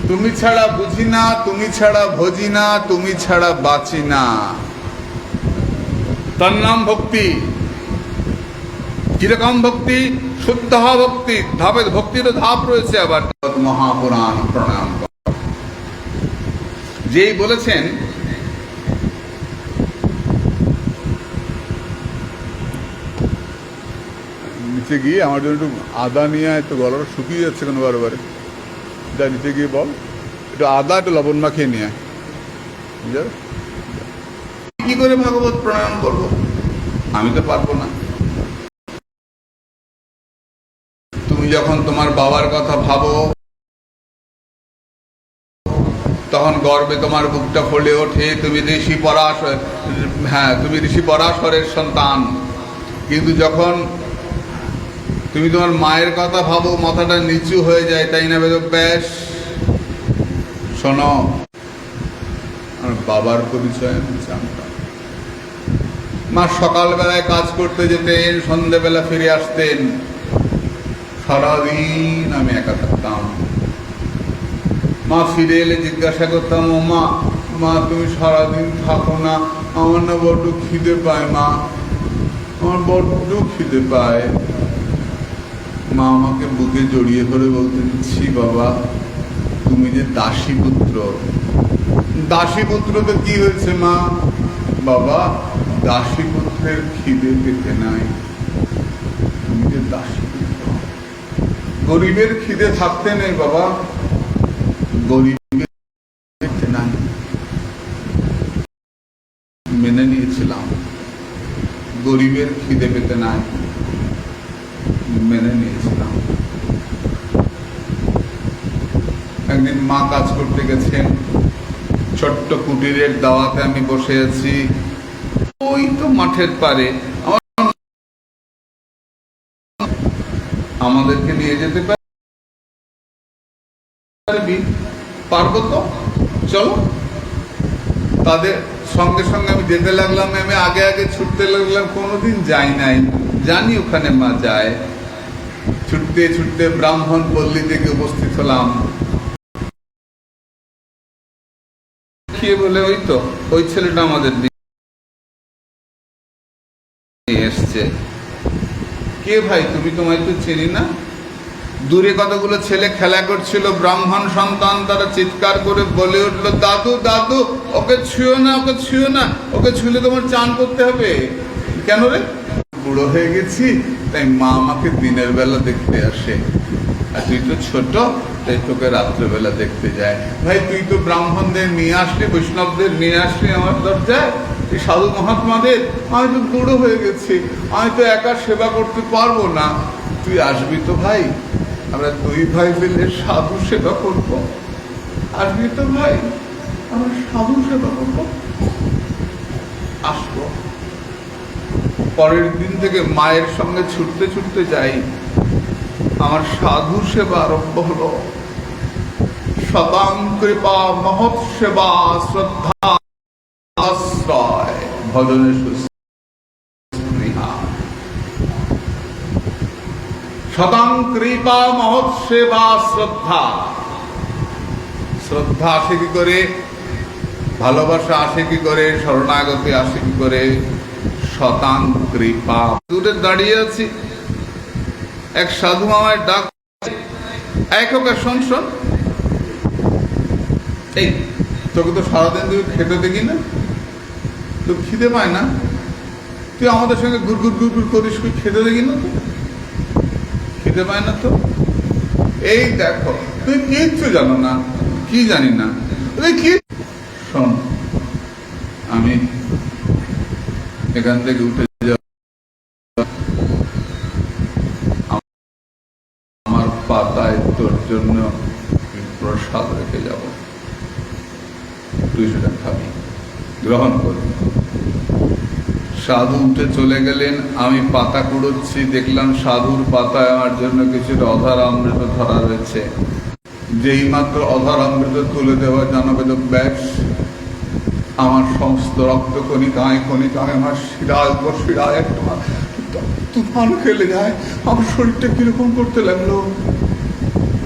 তুমি ছাড়া বুঝি না, তুমি ছাড়া ভজি না, তুমি ছাড়া বাঁচি না, তার নাম ভক্তি। কিরকম ভক্তি? শুদ্ধ ভক্তি। ধাপে ভক্তিরও ধাপ রয়েছে আবার। মহাপুরাণ প্রণাম। যেই বলেছেন নিচে গিয়ে আমার জন্য একটু আদা নিয়ে আয়, তো গলাটা শুকিয়ে যাচ্ছে কেন বারে বারে। যা নিচে গিয়ে বল, একটু আদা একটু লবণ মাখিয়ে নিয়ে আয়। কি করে ভাগবত প্রণয়ন করব? আমি তো পারবো না। তুমি যখন তোমার বাবার কথা ভাবো, তখন গর্বে তোমার বুকটা ফলে ওঠে। তুমি ঋষি পরাশরের সন্তান। কিন্তু যখন তুমি তোমার মায়ের কথা ভাবো, মাথাটা নিচু হয়ে যায়, তাই না বেদব্যাস? শোনো, আমার বাবার পরিচয় আমি জানতাম। মা সকালবেলায় কাজ করতে যেতেন, সন্ধ্যেবেলা ফিরে আসতেন, সারাদিন আমি একা থাকতাম। মা ফিরে এলে জিজ্ঞাসা করতাম, ও মা, মা তুমি সারাদিন থাকো না, আমার না বড্ড খিদে পায় মা, আমার বড্ড খিদে পায়। মা আমাকে বুকে জড়িয়ে ধরে বলতেন, ছি বাবা, তুমি যে দাসী পুত্র। দাসী পুত্র তো কি হয়েছে মা? বাবা, দাসী পুত্রের খিদে পেতে নাই, তুমি যে দাসী পুত্র। গরিবের খিদে থাকতে নেই বাবা, গরিবের পেতে নাই। মেনে নিয়েছিলাম, গরিবের খিদে পেতে নাই। মেনে নিয়েছিলাম। একদিন মা কাজ করতে গেছেন, ছোট্ট কুটিরের দাওয়াতে আমি বসে আছি, ওই তো মাঠের পারে। আমাদেরকে নিয়ে যেতে পারবি? পারবো তো, চলো। তাদের সঙ্গে সঙ্গে আমি যেতে লাগলাম, আমি আগে আগে ছুটতে লাগলাম। কোনোদিন যাই নাই, জানি ওখানে মা যায়। ছুটতে ছুটতে ব্রাহ্মণ পল্লী থেকে উপস্থিত হলাম। কে বলে, ওই তো ওই ছেলেটা আমাদের নিয়ে এসছে। কে ভাই তুমি? তোমায় তো চিনি না। দূরে কতগুলো ছেলে খেলা করছিল, ব্রাহ্মণ সন্তান, তারা চিৎকার করে বলে উঠলো, দাদু দাদু, ওকে ছুঁয়ো না, ওকে ছুঁয়ো না, ওকে ছুঁলে তোমার চান করতে হবে। কেন রে? বুড়ো হয়ে গেছি, তাই মা আমাকে দিনের বেলা দেখতে আসে, আর তুই তো ছোট, তাই তোকে রাত্রেবেলা দেখতে যায়। ভাই তুই তো ব্রাহ্মণদের নিয়ে আসলি, বৈষ্ণবদের নিয়ে আসলি আমার দরজায়, এই সাধু মহাত্মাদের। আমি তো বুড়ো হয়ে গেছি, আমি তো একা সেবা করতে পারবো না, তুই আসবি তো ভাই? আমরা দুই ভাই মিলে সাধু সেবা করবো, আসবি তো ভাই? আমরা সাধু সেবা করবো। আসবো। পরের দিন থেকে মায়ের সঙ্গে ছুটতে ছুটতে যাই, আমার সাধু সেবা আরম্ভ হলো। শতাং কৃপা মহৎ সেবা শ্রদ্ধা আশ্রয় ভজনে সুস্পৃহা। শতাং কৃপা মহৎ সেবা শ্রদ্ধা। শ্রদ্ধা আসে কি করে? ভালোবাসা আসে কি করে? শরণাগতি আসে কি করে? শতাং কৃপা। দূরে দাঁড়িয়ে আছি, এক সাধু আমায় ডাক, এক ওকে শোন শোন, এই তোকে তো সারাদিন তুই খেতে দেখি না, তো খিদে পায় না? তুই আমাদের সঙ্গে গুড় গুড় গুড় গুড় করিস, তুই খেতে দেখি না? তো খিদে পায় না তো? এই দেখো, তুই কিচ্ছু জানো না। কি জানি না? কি শোন, আমি এখান থেকে উঠে যাব, আমার পাতায় তোর জন্য প্রসাদ রেখে যাব, তুই সেটা খাবি, গ্রহণ করবি। সাধু উঠে চলে গেলেন, আমি পাতা কুড়োচ্ছি, দেখলাম সাধুর পাতায় আমার জন্য কিছুটা অধর অমৃত ধরা রয়েছে। যেই মাত্র অধর অমৃত তুলে দেওয়া জানাবে তো ব্যাস, আমার সমস্ত রক্ত কণিকায় কণিকায়, আমার শিরায় উপর শিরায় একটা তুফান খেলে যায়, আমার শরীরটা কিরকম করতে লাগলো।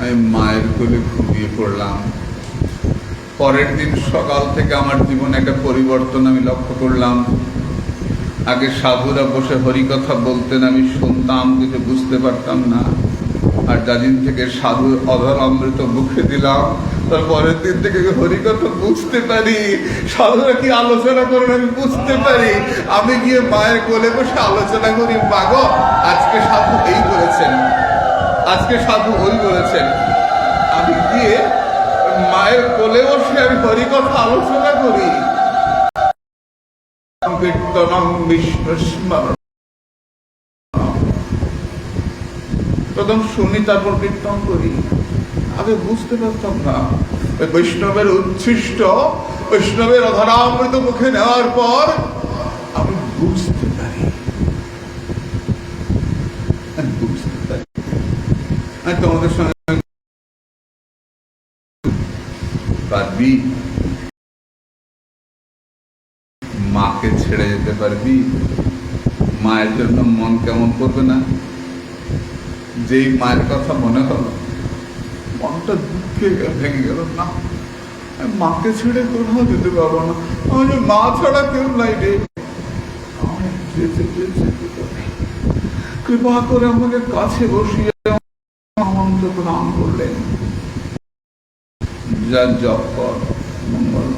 আমি মায়ের কোলে ঘুমিয়ে পড়লাম। পরের দিন সকাল থেকে আমার জীবনে একটা পরিবর্তন আমি লক্ষ্য করলাম। আগে সাধুরা বসে হরিকথা বলতেন, আমি শুনতাম, কিছু বুঝতে পারতাম না। আর যাদিন থেকে সাধুর অধর অমৃত মুখে দিলাম, তার পরের দিন থেকে হরিকথা বুঝতে পারি, সাধুরা কি আলোচনা করেন আমি বুঝতে পারি। আমি গিয়ে মায়ের কোলে বসে আলোচনা করি, মাগো আজকে সাধু এই বলেছেন, আজকে সাধু ওই বলেছেন। আমি গিয়ে মায়ের কোলে বসে আমি হরিকথা আলোচনা করি। কীর্তনং বিষ্ণু স্মরণ, প্রথম শুনি তারপর কীর্তন করি। আগে বুঝতে পারতাম না। ওই বৈষ্ণবের উচ্ছিষ্ট, বৈষ্ণবের অধরামৃত মুখে নেওয়ার পর আমি বুঝতে পারি, আমি তোমাদের সঙ্গে পারবি? মাকে ছেড়ে যেতে পারবি? মায়ের জন্য মন কেমন করবে না? যেই মায়ের কথা মনে হলো, মনটা দুঃখে ভেঙে গেল। না, মাকে ছেড়ে কোথাও যেতে পারবো না, আমি যে মা ছাড়া কেউ নাই রে। কৃপা করে আমাকে কাছে বসিয়ে মন্ত্র প্রণাম করলেন, যা জপ কর মঙ্গল।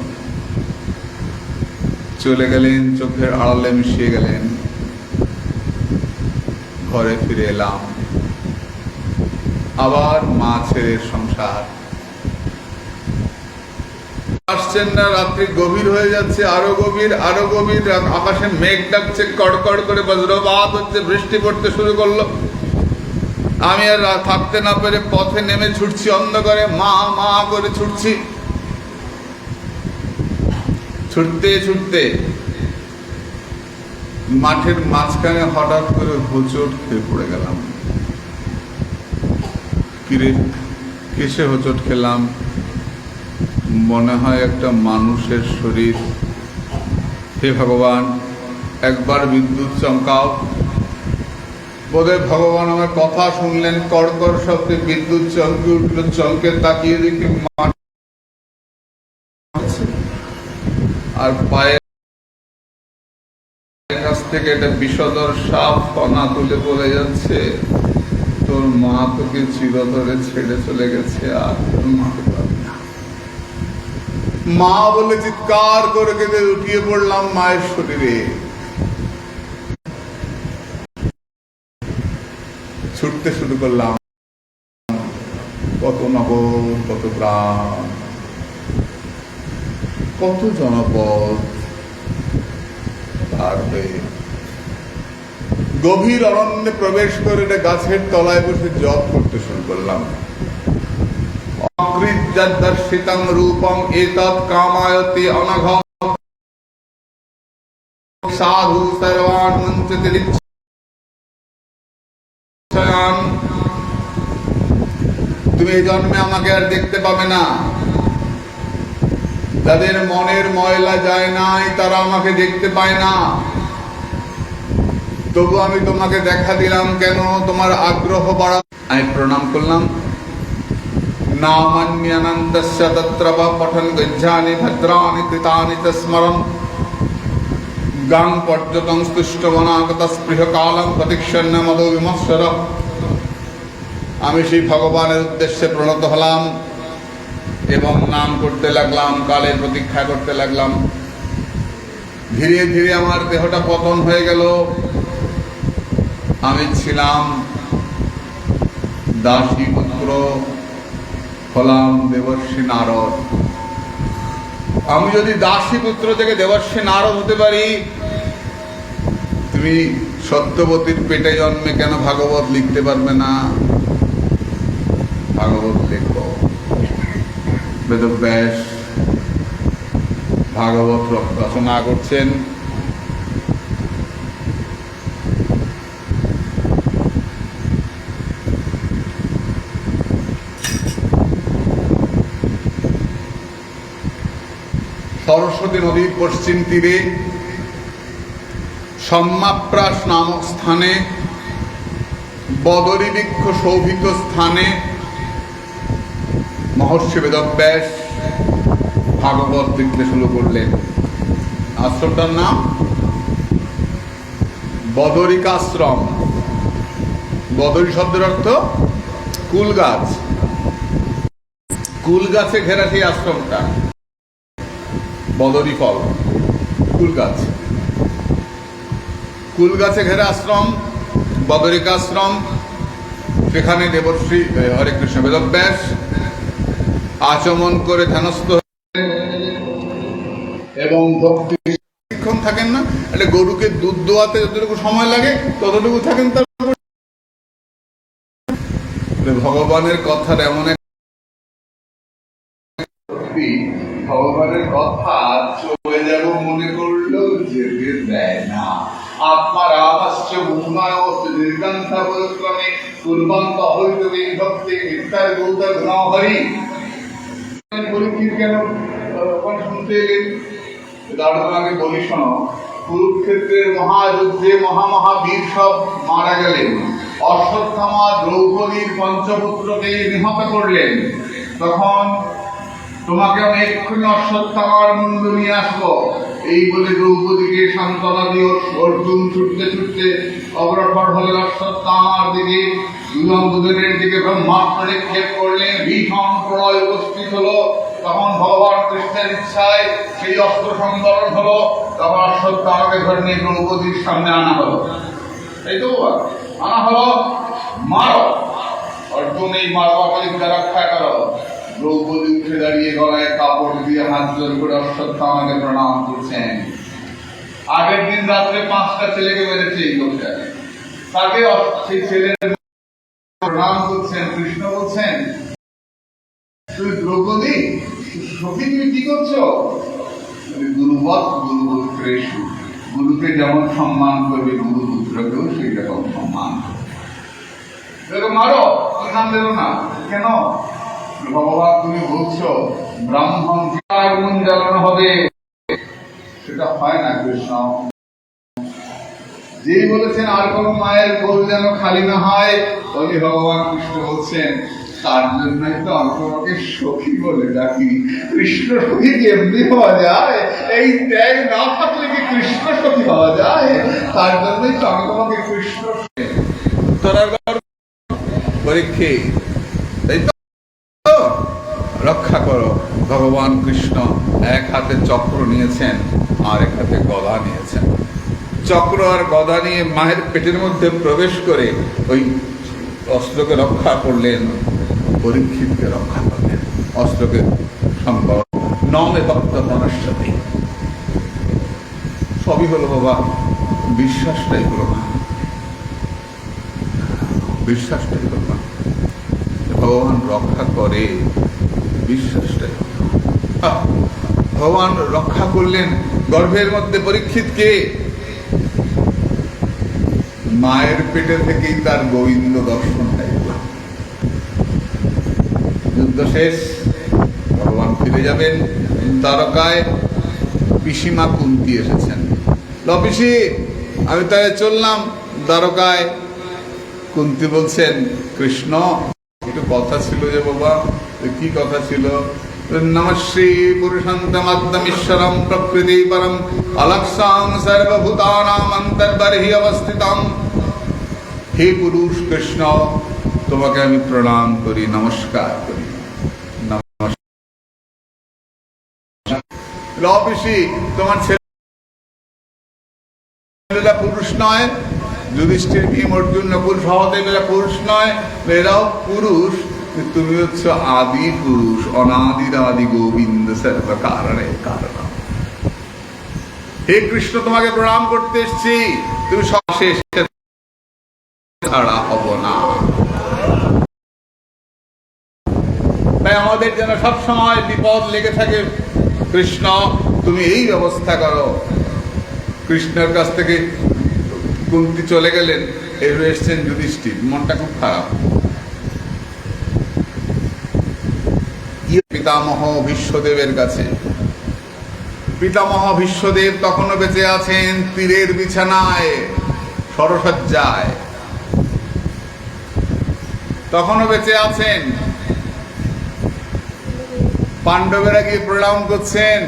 চলে গেলেন, চোখের আড়ালে মিশিয়ে গেলেন। ঘরে ফিরে এলাম, আবার মা ছেড়ে সংসার। আসছেন না, রাত্রি গভীর হয়ে যাচ্ছে, আরো গভীর আরো গভীর। আকাশে মেঘ ডাকছে, কড়কড় করে বজ্রপাত হচ্ছে, বৃষ্টি পড়তে শুরু করলো। আমি আর থাকতে না পেরে পথে নেমে ছুটছি, অন্ধকারে মা মা করে ছুটছি। ছুটতে ছুটতে মাঠের মাঝখানে হঠাৎ করে হোঁচট খেয়ে পড়ে গেলাম। কিরে, কিসে হোঁচট খেলাম? মনে হয় একটা মানুষের শরীর। হে ভগবান, একবার বিদ্যুৎ চমকাও। বোধহয় ভগবান আমার কথা শুনলেন, কড়কড় শব্দে বিদ্যুৎ চমকে উঠল। চমকে তাকিয়ে দেখি আর পায়ের কাছ থেকে একটা বিষধর সাপ ফনা তুলে পড়ে যাচ্ছে। তোর মা তোকে চিরতরে ছেড়ে চলে গেছে, আর তোর মাকে পাবি না। মা বলে চিৎকার করে কেঁদে উঠিয়ে পড়লাম মায়ের শরীরে। ছুটতে শুরু করলাম। কত নগর, কত গ্রাম, কত জনপদ পার হয়ে গভীর অরণ্যে প্রবেশ করে একটা গাছের তলায় বসে জপ করতে শুরু করলাম। অকৃতদর্শিতং রূপং এতৎ কামায়তে অনঘ সাধু সর্বান মুঞ্চতে লিচ্ছয়ান। তুমি এই জন্মে আমাকে আর দেখতে পাবে না। যাদের মনের ময়লা যায় নাই তারা আমাকে দেখতে পায় না। তবু আমি তোমাকে দেখা দিলাম কেন? তোমার আগ্রহ বাড়া। আমি প্রণাম করলাম। নামান্যানন্তস্য তত্র বা পঠন গজ্জানি ভদ্রানি কৃতানি চ স্মরণ গাং পর্যটং স্তুষ্টমনাগত স্পৃহ কালং প্রতীক্ষণ্য মদো বিমৎসর। আমি সেই ভগবানের উদ্দেশ্যে প্রণত হলাম এবং নাম করতে লাগলাম, কালের প্রতীক্ষা করতে লাগলাম। ধীরে ধীরে আমার দেহটা পতন হয়ে গেল। আমি ছিলাম দাসী পুত্র, হলাম দেবর্ষি নারদ। আমি যদি দাসী পুত্র থেকে দেবর্ষি নারদ হতে পারি, তুমি সত্যবতীর পেটে জন্মে কেন ভাগবত লিখতে পারবে না? ভাগবত লেখো। বেদব্যাস ভাগবত রচনা করছেন। সরস্বতী নদীর পশ্চিম তীরে সম্মাপ্রাস নামক স্থানে, বদরী বৃক্ষ শোভিত স্থানে মহর্ষি বেদব্যাস ভাগবত লিখতে শুরু করলেন। আশ্রমটার নাম বদরিকাশ্রম। বদরী শব্দের অর্থ কুল গাছ। কুল গাছে ঘেরা সেই আশ্রমটা। বদরী ফল, কুল গাছ। কুল গাছে ঘেরা আশ্রম বদরিকাশ্রম। সেখানে দেবশ্রী হরে কৃষ্ণ বেদব্যাস আচমন করে ধ্যানস্থ এবং ভক্তি থাকেন না। একটা গরুকে দুধ দোয়াতে যতটুকু সময় লাগে ততটুকু থাকেন। তারপর ভগবানের কথার এমন এক ভগবানের কথা চলে যাব মনে করলো যেতে দেয় না। আত্মার আবাস্য উন্নয় নির্গান্তা পরিক্রমে কুর্বন্ত হইতে ভক্তি মিথ্যার গৌতা গুণহরি। পরীক্ষিত কেন শুনতে এলেন? দাঁড়ানো বলি শোনো। কুরুক্ষেত্রের মহাযুদ্ধে মহামহাবীর সব মারা গেলেন। অশ্বত্থামা দ্রৌপদীর পঞ্চপুত্রকে নিহত করলেন। তখন তোমাকে আমি এক্ষুনি অশ্বত্থামার মুন্ড নিয়ে আসবো এই বলে দ্রৌপদীকে সান্ত্বনা দিয়ে অর্জুন ছুটতে ছুটতে অগ্রসর হলেন অশ্বত্থামার দিকে। দুজনের দিকে ব্রহ্মাস্ত্র নিক্ষেপ করলেন। ভীষণ প্রলয় উপস্থিত হলো। তখন ভগবান কৃষ্ণের ইচ্ছায় সেই অস্ত্র সংবরণ হলো। তখন অশ্বত্থামাকে ধরে নিয়ে দ্রৌপদীর সামনে আনা হলো। এই তো আনা হলো। মারো অর্জুন, এই মারবা পরীক্ষা রক্ষা করো। দ্রৌপদী উঠে দাঁড়িয়ে গলায় কাপড় দিয়ে হাত জোর করে অশ্বত্থামাকে প্রণাম করছেন। আগের দিন রাত্রে 5টা ছেলেকে মেরেছে এই লোকটা। তাকে সেই ছেলের প্রণাম করছেন, কৃষ্ণ বলছেন তুমি দ্রৌপদী সখী তুমি কি করছো? গুরুবৎ গুরুপুত্রেষু, গুরুকে যেমন সম্মান করবে গুরুপুত্রকেও সেই রকম সম্মান করবে। মারো, নাম দেব না কেন? ভগবান তুমি বলছো ব্রাহ্মণ আগুন জ্বালানো হবে, সেটা হয় না কৃষ্ণ। যেই বলেছেন আর কোন মায়ের কোল যেন খালি না হয়, উনি ভগবান কৃষ্ণ বলছেন তার জন্যই তো অন্তরকে সখী বলে ডাকি। কৃষ্ণ সখী কি এমনি হওয়া যায়? এই ত্যাগ না থাকলে কি কৃষ্ণ সখী হওয়া যায়? তার জন্যই তো আমি তোমাকে কৃষ্ণ পরীক্ষে তাই তো রক্ষা করো। ভগবান কৃষ্ণ এক হাতে চক্র নিয়েছেন আর এক হাতে গদা নিয়েছেন। চক্র আর গদা নিয়ে মায়ের পেটের মধ্যে প্রবেশ করে ওই অস্ত্রকে রক্ষা করলেন, পরীক্ষিতকে রক্ষা করলেন। অস্ত্রকে সম্ভব নমে ভক্ত মনস্বতী, সবই হলো বাবা, বিশ্বাসটাই হলো না, বিশ্বাসটাই হলো না। ভগবান রক্ষা করে, বিশ্বাসটাই হলো। ভগবান রক্ষা করলেন গর্ভের মধ্যে পরীক্ষিতকে। মায়ের পেটে থেকেই তার গোবিন্দ দর্শন হয়ে গেল। যুদ্ধ শেষ, ভগবান ফিরে যাবেন দ্বারকায়। পিসিমা কুন্তি এসেছেন, পিসি আমি তাই চললাম দ্বারকায়। কুন্তি বলছেন কৃষ্ণ একটু কথা ছিল যে বাবা। কি কথা ছিল? নমশ্রী পুরুষান্তমাত্মীশ্বরম প্রকৃতি পরম অলক্ষাং সর্বভূতানাম অন্তর্বর্হি অবস্থিতম। হে পুরুষ কৃষ্ণ, তোমাকে আমি প্রণাম করি, নমস্কার করি। পিসি তোমার ছেলেরা পুরুষ নয়? যুধিষ্ঠির, ভীম, অর্জুন, নকুল, সহদেব এরা পুরুষ নয়? এরাও পুরুষ। তুমি হচ্ছে আদি পুরুষ, অনাদিরাদি গোবিন্দ সর্ব কারণে কারণ। হে কৃষ্ণ তোমাকে প্রণাম করতে এসেছি, তুমি সবশেষ ছাড়া হব না। তাই আমাদের যেন সবসময় বিপদ লেগে থাকে। কৃষ্ণ তুমি এই ব্যবস্থা করো। কৃষ্ণের কাছ থেকে কুন্তি চলে গেলেন, এসে এসছেন যুধিষ্ঠির, মনটা খুব খারাপ। পিতামহ ভীষ্মদেবের কাছে। পিতামহ ভীষ্মদেব তখনও বেঁচে আছেন, তীরের বিছানায় সরসজ্জায় তখনও বেঁচে আছেন। পাণ্ডবেরা গিয়ে প্রণাম করছেন।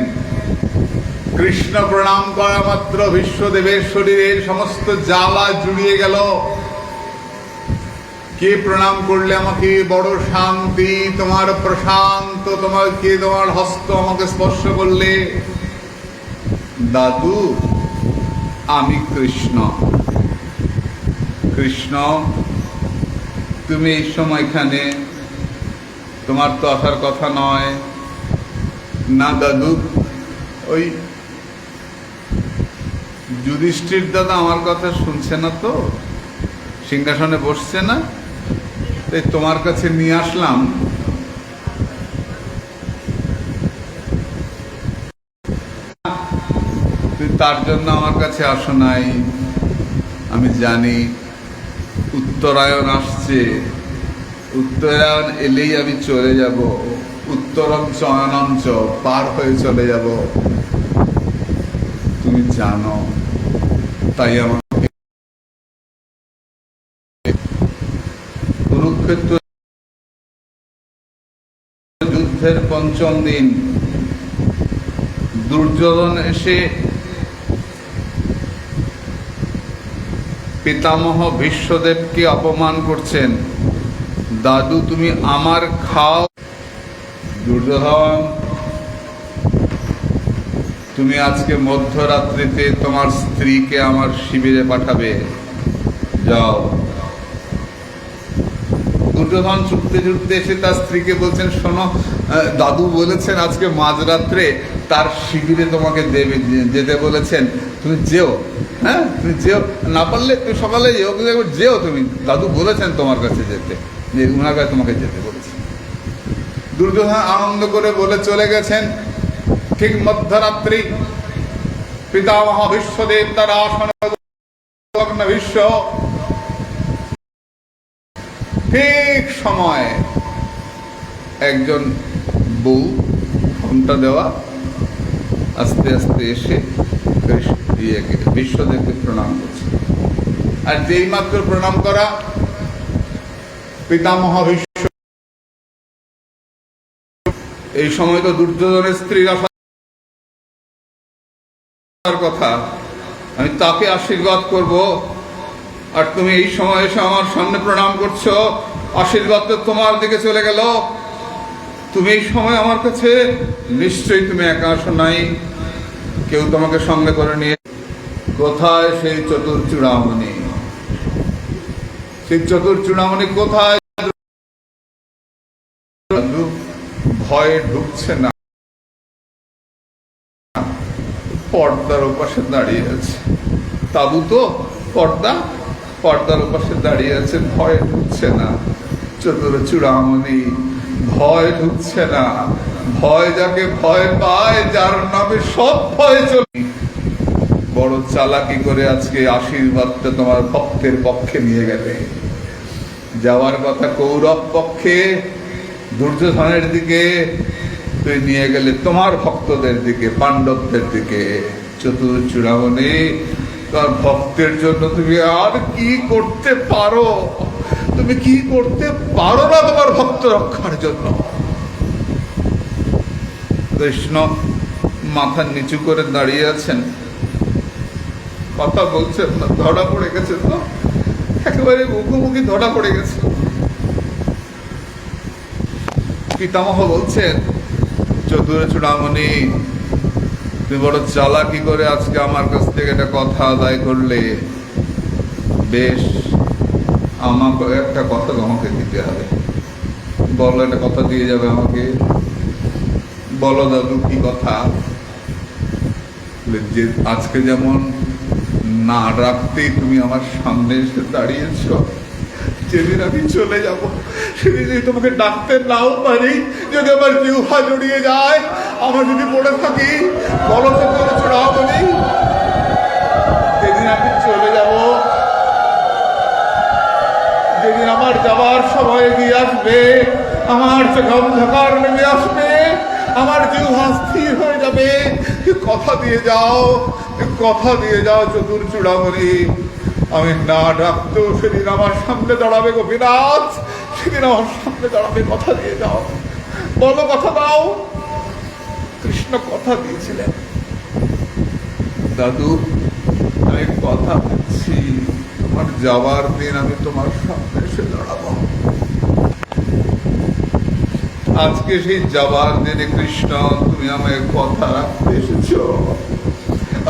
কৃষ্ণ প্রণাম করা মাত্র ভীষ্মদেবের শরীরের সমস্ত জ্বালা জুড়িয়ে গেল। কে প্রণাম করলে আমাকে বড় শান্তি, তোমার প্রশান্ত, তোমার হস্ত আমাকে স্পর্শ করলে। দাদু আমি কৃষ্ণ। কৃষ্ণ তুমি এই সময়খানে, তোমার তো আসার কথা নয়। না দাদু, ওই যুধিষ্ঠির দাদা আমার কথা শুনছে না তো, সিংহাসনে বসছে না, তাই তোমার কাছে নিয়ে আসলাম। তুই তার জন্য আমার কাছে আসো নাই। আমি জানি উত্তরায়ণ আসছে, উত্তরায়ণ এলেই আমি চলে যাব, উত্তরম চয়নম চ, পার হয়ে চলে যাব, তুমি জানো। তাই আমাকে কুরুক্ষেত্র যুদ্ধের পঞ্চম দিন দুর্যোধন এসে পিতামহ ভীষ্মদেবকে অপমান করছেন। দাদু তুমি আমার খাও। দুর্যোধন তুমি আজকে মধ্যরাত্রিতে তোমার স্ত্রীকে আমার শিবিরে পাঠাবে, যাও। দুর্যোধন ছুটতে ছুটতে এসে তার স্ত্রীকে বলছেন, শোনো দাদু বলেছেন আজকে মাঝরাত্রে তার শিবিরে তোমাকে যেতে বলেছেন, তুমি যেও। হ্যাঁ তুমি যেও, না পারলে তুমি সকালে যেও, কিন্তু একবার যেও তুমি, দাদু বলেছেন তোমার কাছে যেতে, যে ওনার কাছে তোমাকে যেতে বলেছে। দুর্যোধন আনন্দ করে বলে চলে গেছেন। ঠিক মধ্যরাত্রি পিতামহ বিশ্বদেব তার আসন বিশ্ব ঠিক সময় একজন বউ ঘন্টা দেওয়া আস্তে আস্তে এসে বিশ্বদেবকে প্রণাম করছে। আর যেই মাত্র প্রণাম করা, পিতামহ ভীষ্ম, এই সময় তো দুর্যোধনের স্ত্রীর আসার কথা, আমি তাকে আশীর্বাদ করব, আর তুমি এই সময় এসে আমার সামনে প্রণাম করছো, আশীর্বাদ তো তোমার দিকে চলে গেল। তুমি এই সময় আমার কাছে, নিশ্চয়ই তুমি একা আসো নাই, কেউ তোমাকে সঙ্গে করে নিয়ে। কোথায় সেই চতুর্চূড়ামণি? সেই চতুর্চূড়ামণি কোথায়? ভয়ে ঢুকছে না, পর্দার ওপাশে দাঁড়িয়ে আছে। তাবু তো পর্দার ওপাশে দাঁড়িয়ে আছে, ভয় ঢুকছে না। চতুর্চূড়ামণি ভয় ঢুকছে না। ভয় যাকে ভয় পায়, যার নামে সব ভয় চলে। বড় চালাকি করে আজকে আশীর্বাদটা তোমার ভক্তের পক্ষে নিয়ে গেলে। যাওয়ার কথা কৌরব পক্ষে, দুর্যোধনের দিকে, তুই নিয়ে গেলে তোমার ভক্তদের দিকে, পাণ্ডবদের দিকে। চতুর্চূড়ামণি, তোমার ভক্তের জন্য তুমি আর কি করতে পারো? তুমি কি করতে পারো না তোমার ভক্ত রক্ষার জন্য? কৃষ্ণ মাথা নিচু করে দাঁড়িয়ে আছেন, কথা বলছেন না, ধরা পড়ে গেছে তো, একেবারে মুখোমুখি ধরা পড়ে গেছে। পিতামহ বলছেন, চতুর্চূড়ামণি, তুমি বড় চালাকি করে আজকে আমার কাছ থেকে একটা কথা আদায় করলে। বেশ, আমাকে একটা কথা তোমাকে দিতে হবে। বলো, একটা কথা দিয়ে যাবে আমাকে। বলো দাদু, কি কথা? যে আজকে যেমন না রাখতেই তুমি আমার সামনে এসে দাঁড়িয়েছ, যেদিন আমি চলে যাব সেদিন তোমাকে ডাকতে নাও পারি, যদি আমার জিহ্বা জড়িয়ে যায়, আমার যদি পড়ে থাকি, বলো তো চূড়ামণি, যেদিন আমি চলে যাব, যেদিন আমার যাবার সময় এগিয়ে আসবে, আমার চোখে অন্ধকার নেমে আসবে, আমার জিহ্বা স্থির হয়ে যাবে, কথা দিয়ে যাও, কথা দিয়ে যাও চতুর্চূড়ামণি, আমি না ডাকতেও সেদিন আমার সামনে দাঁড়াবে গোপীনাথ, সেদিন আমার সামনে দাঁড়াবে, কথা দিয়ে যাও, বলো, কথা দাও। কৃষ্ণ কথা দিয়েছিলেন, দাদু আমি কথা দিচ্ছি, তোমার যাবার দিন আমি তোমার সামনে এসে দাঁড়াবো। আজকে সেই যাবার দিনে কৃষ্ণ তুমি আমায় কথা রাখতে এসেছ।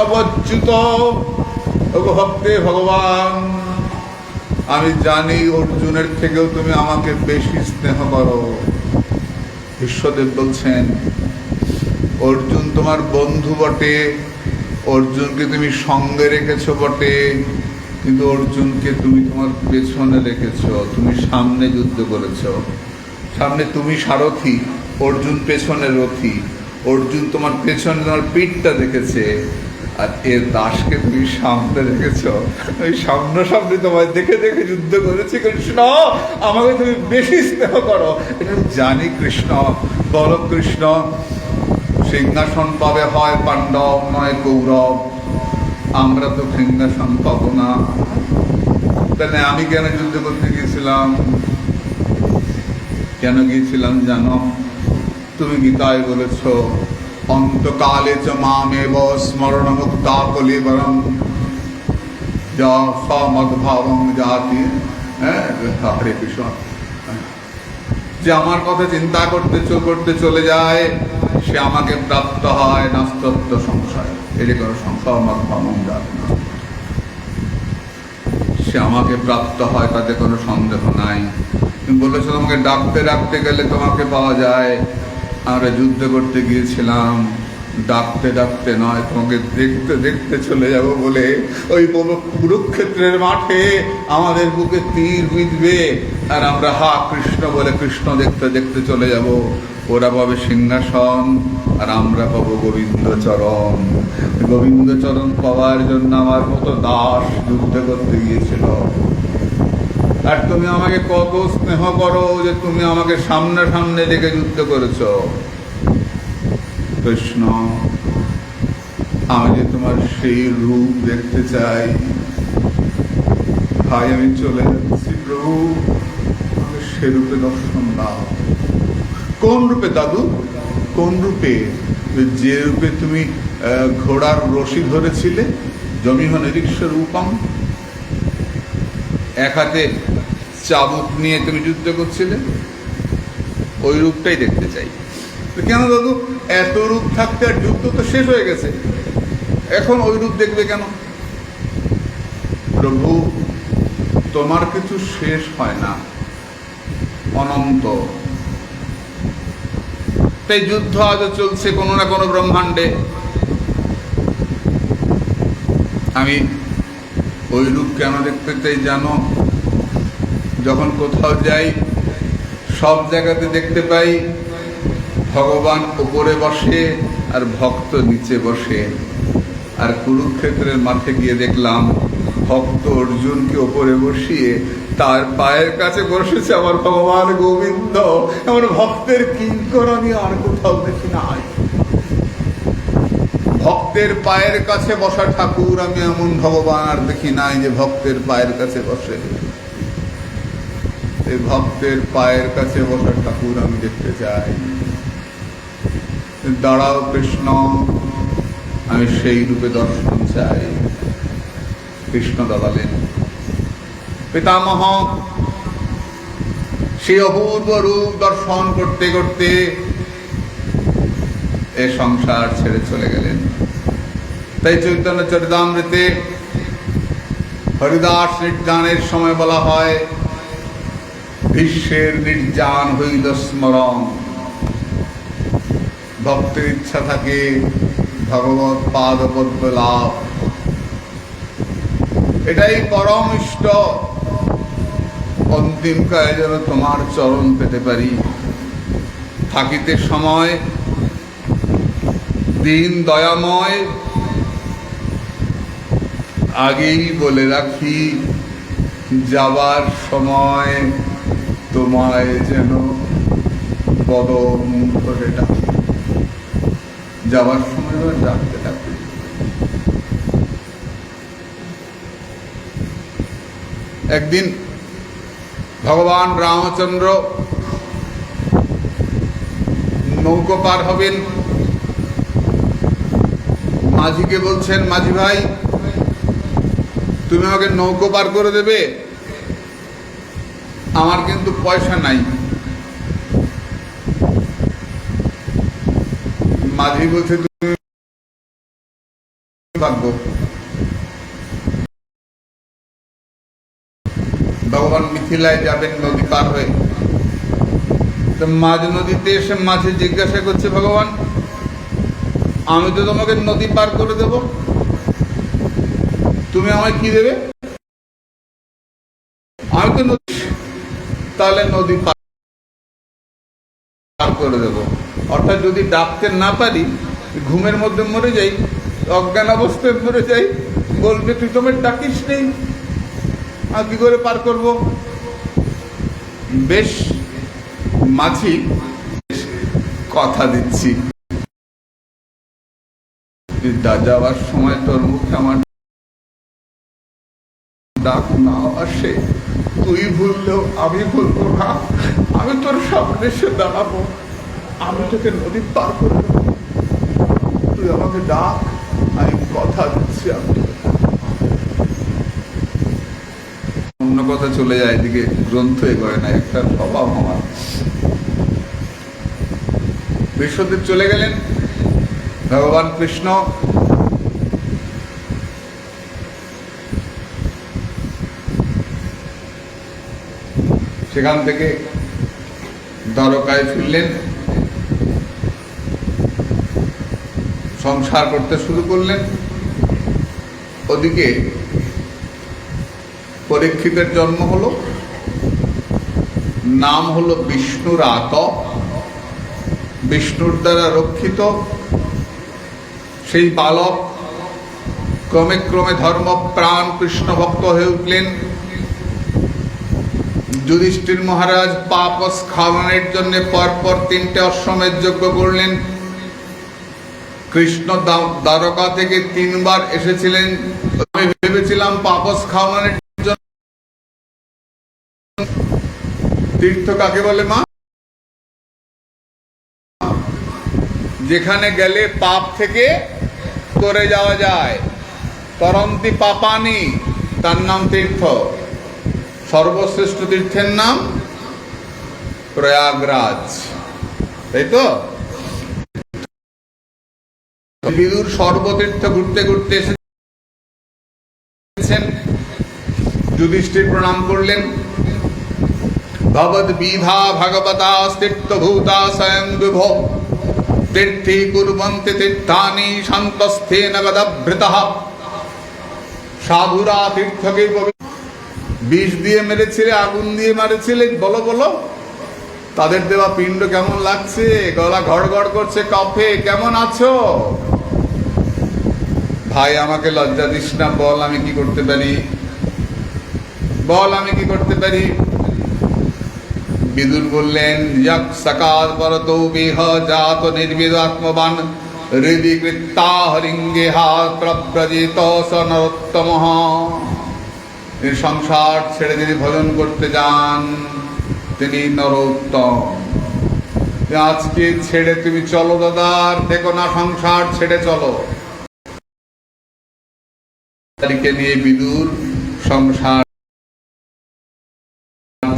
অবচ্যুত ভক্তে ভগবান, আমি জানি অর্জুনের থেকেও তুমি আমাকে বেশি স্নেহ করো। বিশ্বদেব বলছেন, অর্জুন তোমার বন্ধু বটে, অর্জুনকে তুমি সঙ্গে রেখেছ বটে, কিন্তু অর্জুনকে তুমি তোমার পেছনে রেখেছ। তুমি সামনে যুদ্ধ করেছ, সামনে তুমি সারথি, অর্জুন পেছনে রথি। অর্জুন তোমার পেছনে তোমার পিঠটা দেখেছে, আর এর দাসকে তুমি সামনে রেখেছ। ওই সামনাসামনি তোমায় দেখে দেখে যুদ্ধ করেছি। কৃষ্ণ, আমাকে তুমি বেশি স্নেহ করো, এটা জানি কৃষ্ণ। বলো কৃষ্ণ, সিংহাসন পাবে হয় পাণ্ডব নয় কৌরব, আমরা তো সিংহাসন পাবো না। তাহলে আমি কেন যুদ্ধ করতে গিয়েছিলাম? কেন গিয়েছিলাম জানো? তুমি গীতায় বলেছ, অন্তকালে চ মামেব স্মরণমুক্তা কলিবরং যা সমদ্ভাবং জাতি। হরে কৃষ্ণ, যে আমার কথা চিন্তা করতে করতে চলে যায়, সে আমাকে প্রাপ্ত হয় নাস্তত্ব সংশয়। এটি করো সংশয় মদ্ভাবং জাতি, সে আমাকে প্রাপ্ত হয়, তাতে কোনো সন্দেহ নাই। তুমি বলেছো তোমাকে ডাকতে ডাকতে গেলে তোমাকে পাওয়া যায়। আমরা যুদ্ধ করতে গিয়েছিলাম, ডাকতে ডাকতে নয়, তোমাকে দেখতে দেখতে চলে যাব বলে ওই কুরুক্ষেত্রের মাঠে আমাদের বুকে তীর বিঁধবে, আর আমরা হা কৃষ্ণ বলে কৃষ্ণ দেখতে দেখতে চলে যাব। ওরা পাবে সিংহাসন আর আমরা পাবো গোবিন্দচরণ। গোবিন্দচরণ পাওয়ার জন্য আমার মতো দাস যুদ্ধ করতে গিয়েছিল। আর তুমি আমাকে কত স্নেহ করো যে তুমি আমাকে সামনে সামনে দেখে যুদ্ধ করেছ। কৃষ্ণ, আমি যে তোমার সেই রূপ দেখতে চাই। ভাই, আমি চলে যাচ্ছি প্রভু, আমাকে সে রূপে দর্শন দাও। কোন রূপে দাদু? কোন রূপে? যে রূপে তুমি ঘোড়ার রশি ধরেছিলে, জমিহ নিরীক্ষ রূপম, এক হাতে চাবুক নিয়ে তুমি যুদ্ধ করছিলে, ওই রূপটাই দেখতে চাই। কেন দাদু? এত রূপ থাকতে আর যুদ্ধ তো শেষ হয়ে গেছে, এখন ওই রূপ দেখবে কেন? প্রভু, তোমার কিছু শেষ হয় না, অনন্ত। তাই যুদ্ধ আজও চলছে কোনো না কোনো ব্রহ্মাণ্ডে। আমি ওই রূপ কেন দেখতে চাই জানো? যখন কোথাও যাই সব জায়গাতে দেখতে পাই ভগবান উপরে বসে আর ভক্ত নিচে বসে। আর কুরুক্ষেত্রের মাঠে গিয়ে দেখলাম ভক্ত অর্জুনকে উপরে বসিয়ে তার পায়ের কাছে বসেছে আমার ভগবান গোবিন্দ। এমন ভক্তের কিঙ্করণী আর কোথাও দেখি নাই। ভক্তের পায়ের কাছে বসা ঠাকুর আমি এমন ভগবান আর দেখি নাই যে ভক্তের পায়ের কাছে বসে। এই ভক্তের পায়ের কাছে বসা ঠাকুর আমি দেখতে চাই। দাঁড়াও কৃষ্ণ, আমি সেই রূপে দর্শন চাই। কৃষ্ণ দাঁড়ালেন। পিতামহ সেই অপূর্ব রূপ দর্শন করতে করতে এ সংসার ছেড়ে চলে গেলেন। তাই চৈতন্য চরিতামৃতে হরিদাস নির্যানের সময় বলা হয়, বিশ্বের নির্যান হইল স্মরণ। ভক্তের ইচ্ছা থাকে ভগবৎ পাদপদ্ম লাভ, এটাই পরম ইষ্ট। অন্তিম কালে যেন তোমার চরণ পেতে পারি। থাকিতে সময় দিন দয়াময়, আগেই বলে রাখি যাবার সময় তোমায় যেন বদন করে ডাকি। যাবার সময় ডাকতে ডাকতে। একদিন ভগবান রামচন্দ্র নৌকো পার হবেন। মাঝিকে বলছেন, মাঝি ভাই, তুমি আমাকে নৌকো পার করে দেবে, আমার কিন্তু পয়সা নাই। মাঝি বলছে, তুমি ভাগ্য। ভগবান মিথিলায় যাবেন নদী পার হয়ে, তো মাঝ নদীতে এসে মাঝি জিজ্ঞাসা করছে, ভগবান আমি তো তোমাকে নদী পার করে দেব, তুমি আমায় কি দেবে? আমি তো নদী, তাহলে নদী পার করে দেব। অর্থাৎ যদি ডাকতে না পারি, ঘুমের মধ্যে মরে যাই, অজ্ঞান অবস্থায় মরে যাই, বলবে তুই তোমার ডাকিস নেই, আর কি করে পার করব? বেশ মাঝি, কথা দিচ্ছি যাওয়ার সময় তোর মুখে আমার ডাক না আসে, তুই ভুললেও আমি ভুলবো না, আমি তোর সামনে এসে দাঁড়াবো, আমি তোকে নদী পার করে দেবো, তুই আমাকে ডাক, আমি কথা দিচ্ছি। আমি অন্য কথা চলে যায়, এদিকে গ্রন্থ এগোয় না, একটা স্বভাব আমার। বিশ্বদেব চলে গেলেন। ভগবান কৃষ্ণ সেখান থেকে দ্বারকায় ফিরলেন। সংসার করতে শুরু করলেন। ওদিকে পরীক্ষিতের জন্ম হলো, নাম হলো বিষ্ণুরাত, বিষ্ণুর দ্বারা রক্ষিত সেই বালক ক্রমে ক্রমে ধর্মপ্রাণ কৃষ্ণ ভক্ত হয়ে উঠলেন। যুধিষ্ঠির মহারাজ পাপ স্খলনের জন্য পরপর 3টে অশ্বমেধ যজ্ঞ করলেন। কৃষ্ণ দ্বারকা থেকে 3বার এসেছিলেন। আমি ভেবেছিলাম পাপ স্খলনের জন্য তীর্থ কাকে বলে মা? যেখানে গেলে পাপ থেকে করে যাওয়া যায়, তরন্তি পাপানি, তার নাম তীর্থ। সর্বশ্রেষ্ঠ তীর্থের নাম প্রয়াগরাজ, তাই তো? বিদুর সর্বতীর্থ ঘুরতে ঘুরতে এসেছেন। যুধিষ্ঠির প্রণাম করলেন। ভবদ বিধা ভগবতা তীর্থভূতা স্বয়ং বিভো তীর্থে কুর্বন্তে তীর্থানি শান্তস্থেন গদভৃতঃ। সাধুরা তীর্থকে বিষ দিয়ে মেরেছিলে, আগুন দিয়ে মারেছিলে, বলো বলো, তাদের দেওয়া পিণ্ড কেমন লাগছে? গলা ঘড়ঘড় করছে কফে, কেমন আছো? ভাই আমাকে লজ্জা দিস না, বল আমি কি করতে পারি, বল আমি কি করতে পারি। বিদুর বললেন, যক সকাল পরতো বেহ জাত নির্বিদ আত্মবান হৃদি কৃত্তা হরিঙ্গে হা প্রব্রজিত স নরোত্তমঃ। সংসার ছেড়ে যিনি ভজন করতে যান তিনি নরোত্তম। আজকে ছেড়ে তুমি চলো দাদা, আর দেখো না সংসার ছেড়ে চলো। তারিখে নিয়ে বিদুর সংসার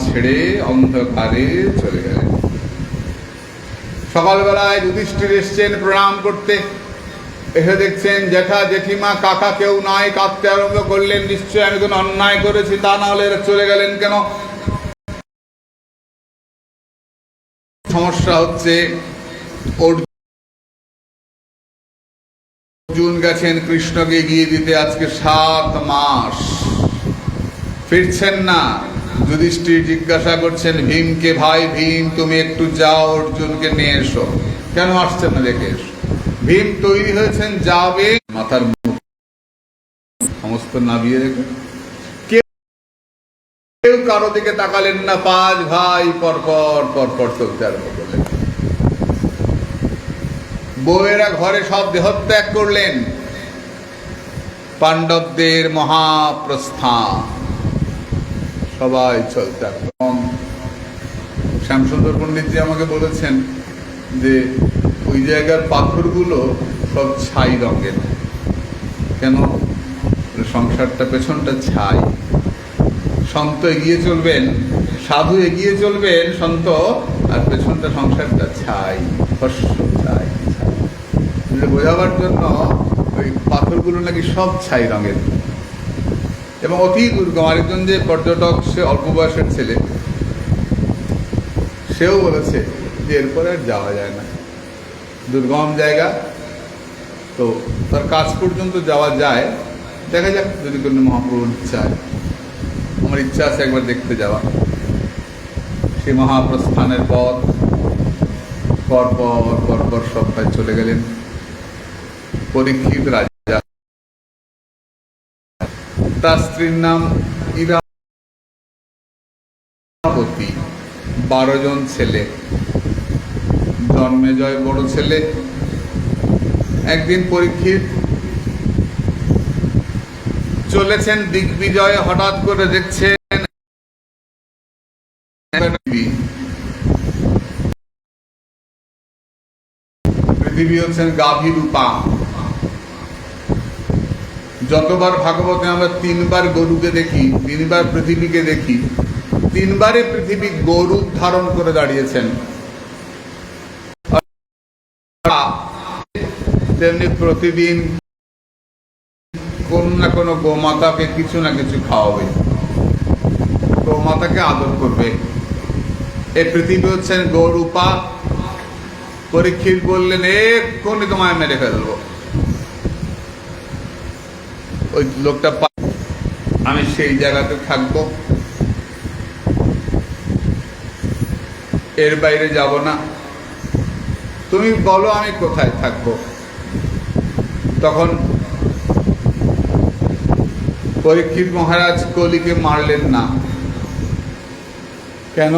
ছেড়ে অন্ধকারে চলে গেলেন। সকালবেলায় যুধিষ্ঠির এসছেন প্রণাম করতে। এসে দেখছেন জ্যাঠা জেঠিমা কাকা কেউ নাই। কাঁদতে আরম্ভ করলেন, নিশ্চয় আমি কোনো অন্যায় করেছি, তা না হলে এরা চলে গেলেন কেন? সমস্যা হচ্ছে অর্জুন গেছেন কৃষ্ণকে গিয়ে দিতে, আজকে 7 মাস ফিরছেন না। যুধিষ্ঠির জিজ্ঞাসা করছেন ভীমকে, ভাই ভীম তুমি একটু যাও অর্জুনকে নিয়ে এসো। কেন আসছেন না দেখে এসো। ভীম তৈরি হয়েছেন, যাবে, মাথার মুখ সমস্ত নাবিয়ে রেখে কেউ কারো দিকে তাকালেন না। 5 ভাই পরপর পরপর চলতে আরম্ভ করলেন। বউয়েরা ঘরে সব দেহত্যাগ করলেন। পাণ্ডবদের মহাপ্রস্থান, সবাই চলতে আরম্ভ। শ্যামসুন্দর পণ্ডিতজি আমাকে বলেছেন যে ওই জায়গার পাথরগুলো সব ছাই রঙের। কেন? সংসারটা পেছনটা ছাই। সন্ত এগিয়ে চলবেন, সাধু এগিয়ে চলবেন সন্ত, আর পেছনটা সংসারটা ছাই, ফস্য ছাই। বোঝাবার জন্য ওই পাথরগুলো নাকি সব ছাই রঙের এবং অতি দুর্গম। আরেকজন যে পর্যটক, সে অল্প বয়সের ছেলে, সেও বলেছে যে এরপরে আর যাওয়া যায় না, দুর্গম জায়গা তো, তার কাজ পর্যন্ত যাওয়া যায়। দেখা যাক যদি কোনো মহাপ্রভুর ইচ্ছা হয়। আমার ইচ্ছা আছে একবার দেখতে যাওয়া সেই মহাপ্রস্থানের পথ। পরপর পরপর সবাই চলে গেলেন। পরীক্ষিত রাজা, তার স্ত্রীর নাম ইরাবতী, 12 জন ছেলে। জন্মেজয় বড় ছেলে। একদিন পরীক্ষিত চলেছেন দিগ্বিজয়ে, হঠাৎ করে দেখছেন পৃথিবী হচ্ছেন গাভী রূপা। যতবার ভাগবতে আমরা 3বার গরুকে দেখি, 3বার পৃথিবীকে দেখি, 3বারে পৃথিবী গরু ধারণ করে দাঁড়িয়েছেন। তেমনি প্রতিদিন কোন না কোনো গোমাতাকে কিছু না কিছু খাওয়াবে, গোমাতাকে আদর করবে। এই পৃথিবী হচ্ছেন গরুপা। পরীক্ষিত বললেন এক্ষুনি তোমায় মেরে ফেলবো। ওই লোকটা আমি সেই জায়গাতে থাকবো, এর বাইরে যাব না। তুমি বলো আমি কোথায় থাকবো। তখন পরীক্ষিত মহারাজ কলিকে মারলেন না। কেন?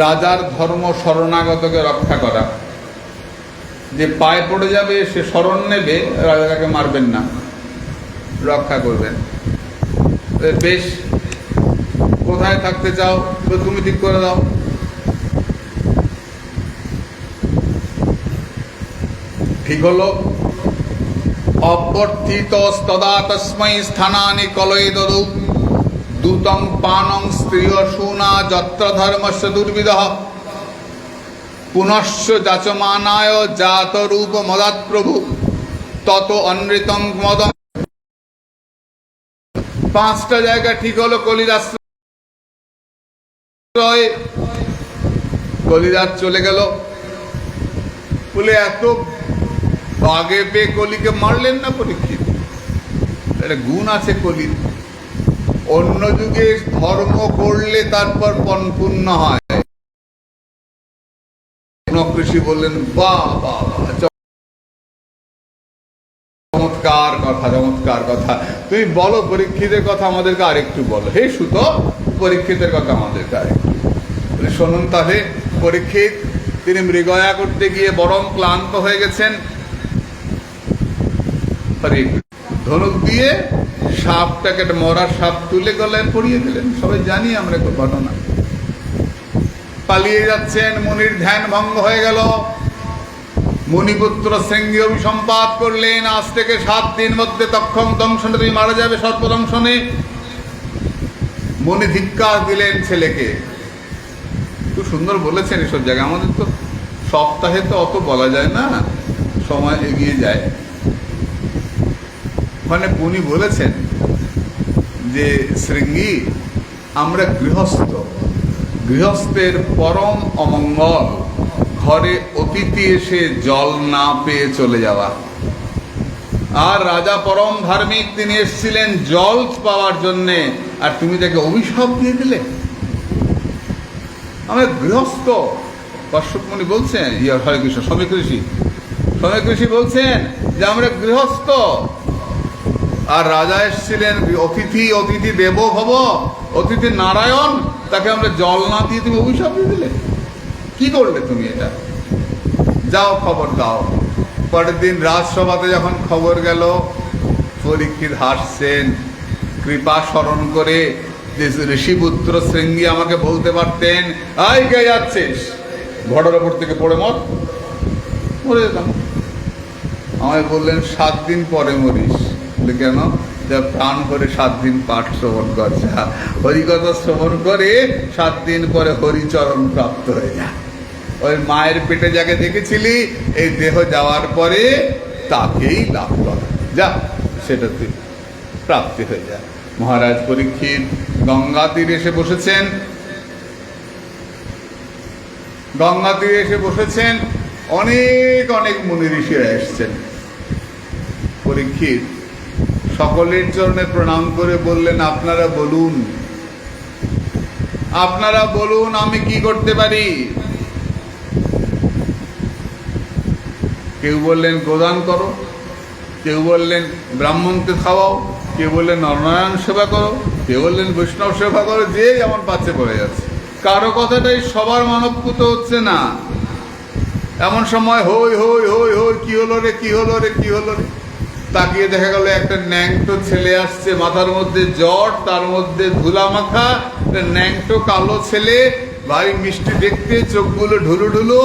রাজার ধর্ম শরণাগতকে রক্ষা করা। যে পায়ে পড়ে যাবে সে শরণ নেবে, রাজাকে মারবেন না, রক্ষা করবেন। বেশ, কোথায় থাকতে চাও তো তুমি ঠিক করে দাও। ঠিক হলো। অভ্যর্থিতস্তদা তস্मै স্থানানি কলয়ে দদৌ দূতং পানং স্ত্রিয়সূনা যত্র ধর্মস্য দুর্বিদঃ পুনশ্চ যাচমানায় জাতরূপ মদাৎ প্রভু তত অনৃতং মদং। 5টা জায়গা ঠিক হলো কলির আশ্রয়। কলিরাজ চলে গেল বলে এত আগে পেয়ে কলিকে মারলেন না পরীক্ষিত। একটা গুণ আছে কলির। অন্য যুগে ধর্ম করলে তারপর পূর্ণ হয়। কৃষি বললেন বাহ বাহ, চমৎকার কথা, চমৎকার কথা। তুমি বলো পরীক্ষিতের কথা আমাদেরকে আরেকটু বলো। হে সুত, পরীক্ষিতের কথা আমাদেরকে আরেকটু শুনুন। তাহলে পরীক্ষিত তিনি মৃগয়া করতে গিয়ে বরং ক্লান্ত হয়ে গেছেন। ধনুক দিয়ে সাপটাকে, একটা মরার সাপ তুলে গলায় পরিয়ে দিলেন। সবাই জানি আমরা ঘটনা। পালিয়ে যাচ্ছেন, মুনির ধ্যান ভঙ্গ হয়ে গেল। মুনিপুত্র শৃঙ্গি অভিসম্পাত করলেন, আজ থেকে 7 দিন মধ্যে তক্ষং দংশনে তুমি মারা যাবে, সর্পদংশনে। মুনি ধিক্কার দিলেন ছেলেকে। খুব সুন্দর বলেছেন এসব জায়গায়। আমাদের তো সপ্তাহে তো অত বলা যায় না, সময় এগিয়ে যায়। মানে উনি বলেছেন যে শৃঙ্গি, আমরা গৃহস্থের পরম অমঙ্গল ঘরে অতিথি এসে জল না পেয়ে চলে যাওয়া। আর রাজা পরম ধার্মিক, তিনি এসেছিলেন জল পাওয়ার জন্যে, আর তুমি তাকে অভিশাপ দিয়ে দিলে। আমরা গৃহস্থ। কশ্যপ মুনি বলছেন, হরে কৃষ্ণ, সমীক ঋষি বলছেন যে আমরা গৃহস্থ, আর রাজা এসেছিলেন অতিথি দেব ভব, অতিথি নারায়ণ, তাকে আমরা জল না দিয়ে তুমি অভিশাপ দিয়ে দিলে। কি করলে তুমি এটা? যাও খবর দাও। পরের দিন রাজসভাতে যখন খবর গেল, পরীক্ষিত হাসছেন, কৃপা স্মরণ করে যে ঋষিপুত্র শৃঙ্গি আমাকে বলতে পারতেন, আই কে যাচ্ছিস, ঘোড়ার ওপর থেকে পড়ে মরে যেতাম। আমায় বললেন 7 দিন পরে মরিস। কেন? যা প্রাণ করে 7 দিন পাঠ শ্রবণ করছে, হরিকথা শ্রবণ করে 7 দিন পরে হরিচরণ প্রাপ্ত হয়ে যা। ওই মায়ের পেটে যাকে দেখেছিলি, এই দেহ যাওয়ার পরে তাকেই লাভ কর, যা সেটা তুই প্রাপ্তি হয়ে যায়। মহারাজ পরীক্ষিত গঙ্গা তীরে এসে বসেছেন। গঙ্গা তীরে এসে বসেছেন, অনেক অনেক মুনি ঋষিরা এসছেন। পরীক্ষিত সকলের চরণে প্রণাম করে বললেন, আপনারা বলুন আমি কি করতে পারি। কেউ বললেন গোদান করো, কেউ বললেন ব্রাহ্মণকে খাওয়াও, কেউ বললেন নরনারায়ণ সেবা করো, কেউ বললেন বৈষ্ণব সেবা করো। যে যেমন পাচ্ছে করে যাচ্ছে, কারো কথাটাই সবার মানবপুত হচ্ছে না। এমন সময় হই হই হই হই, কি হলো রে, কি হলো রে, কি হলো রে। তাকিয়ে দেখা গেল একটা ন্যাংটো ছেলে আসছে, মাথার মধ্যে জট, তার মধ্যে ধুলা মাখা, ন্যাংটো কালো ছেলে, ভারী মিষ্টি দেখতে, চোখগুলো ঢুলু ঢুলু।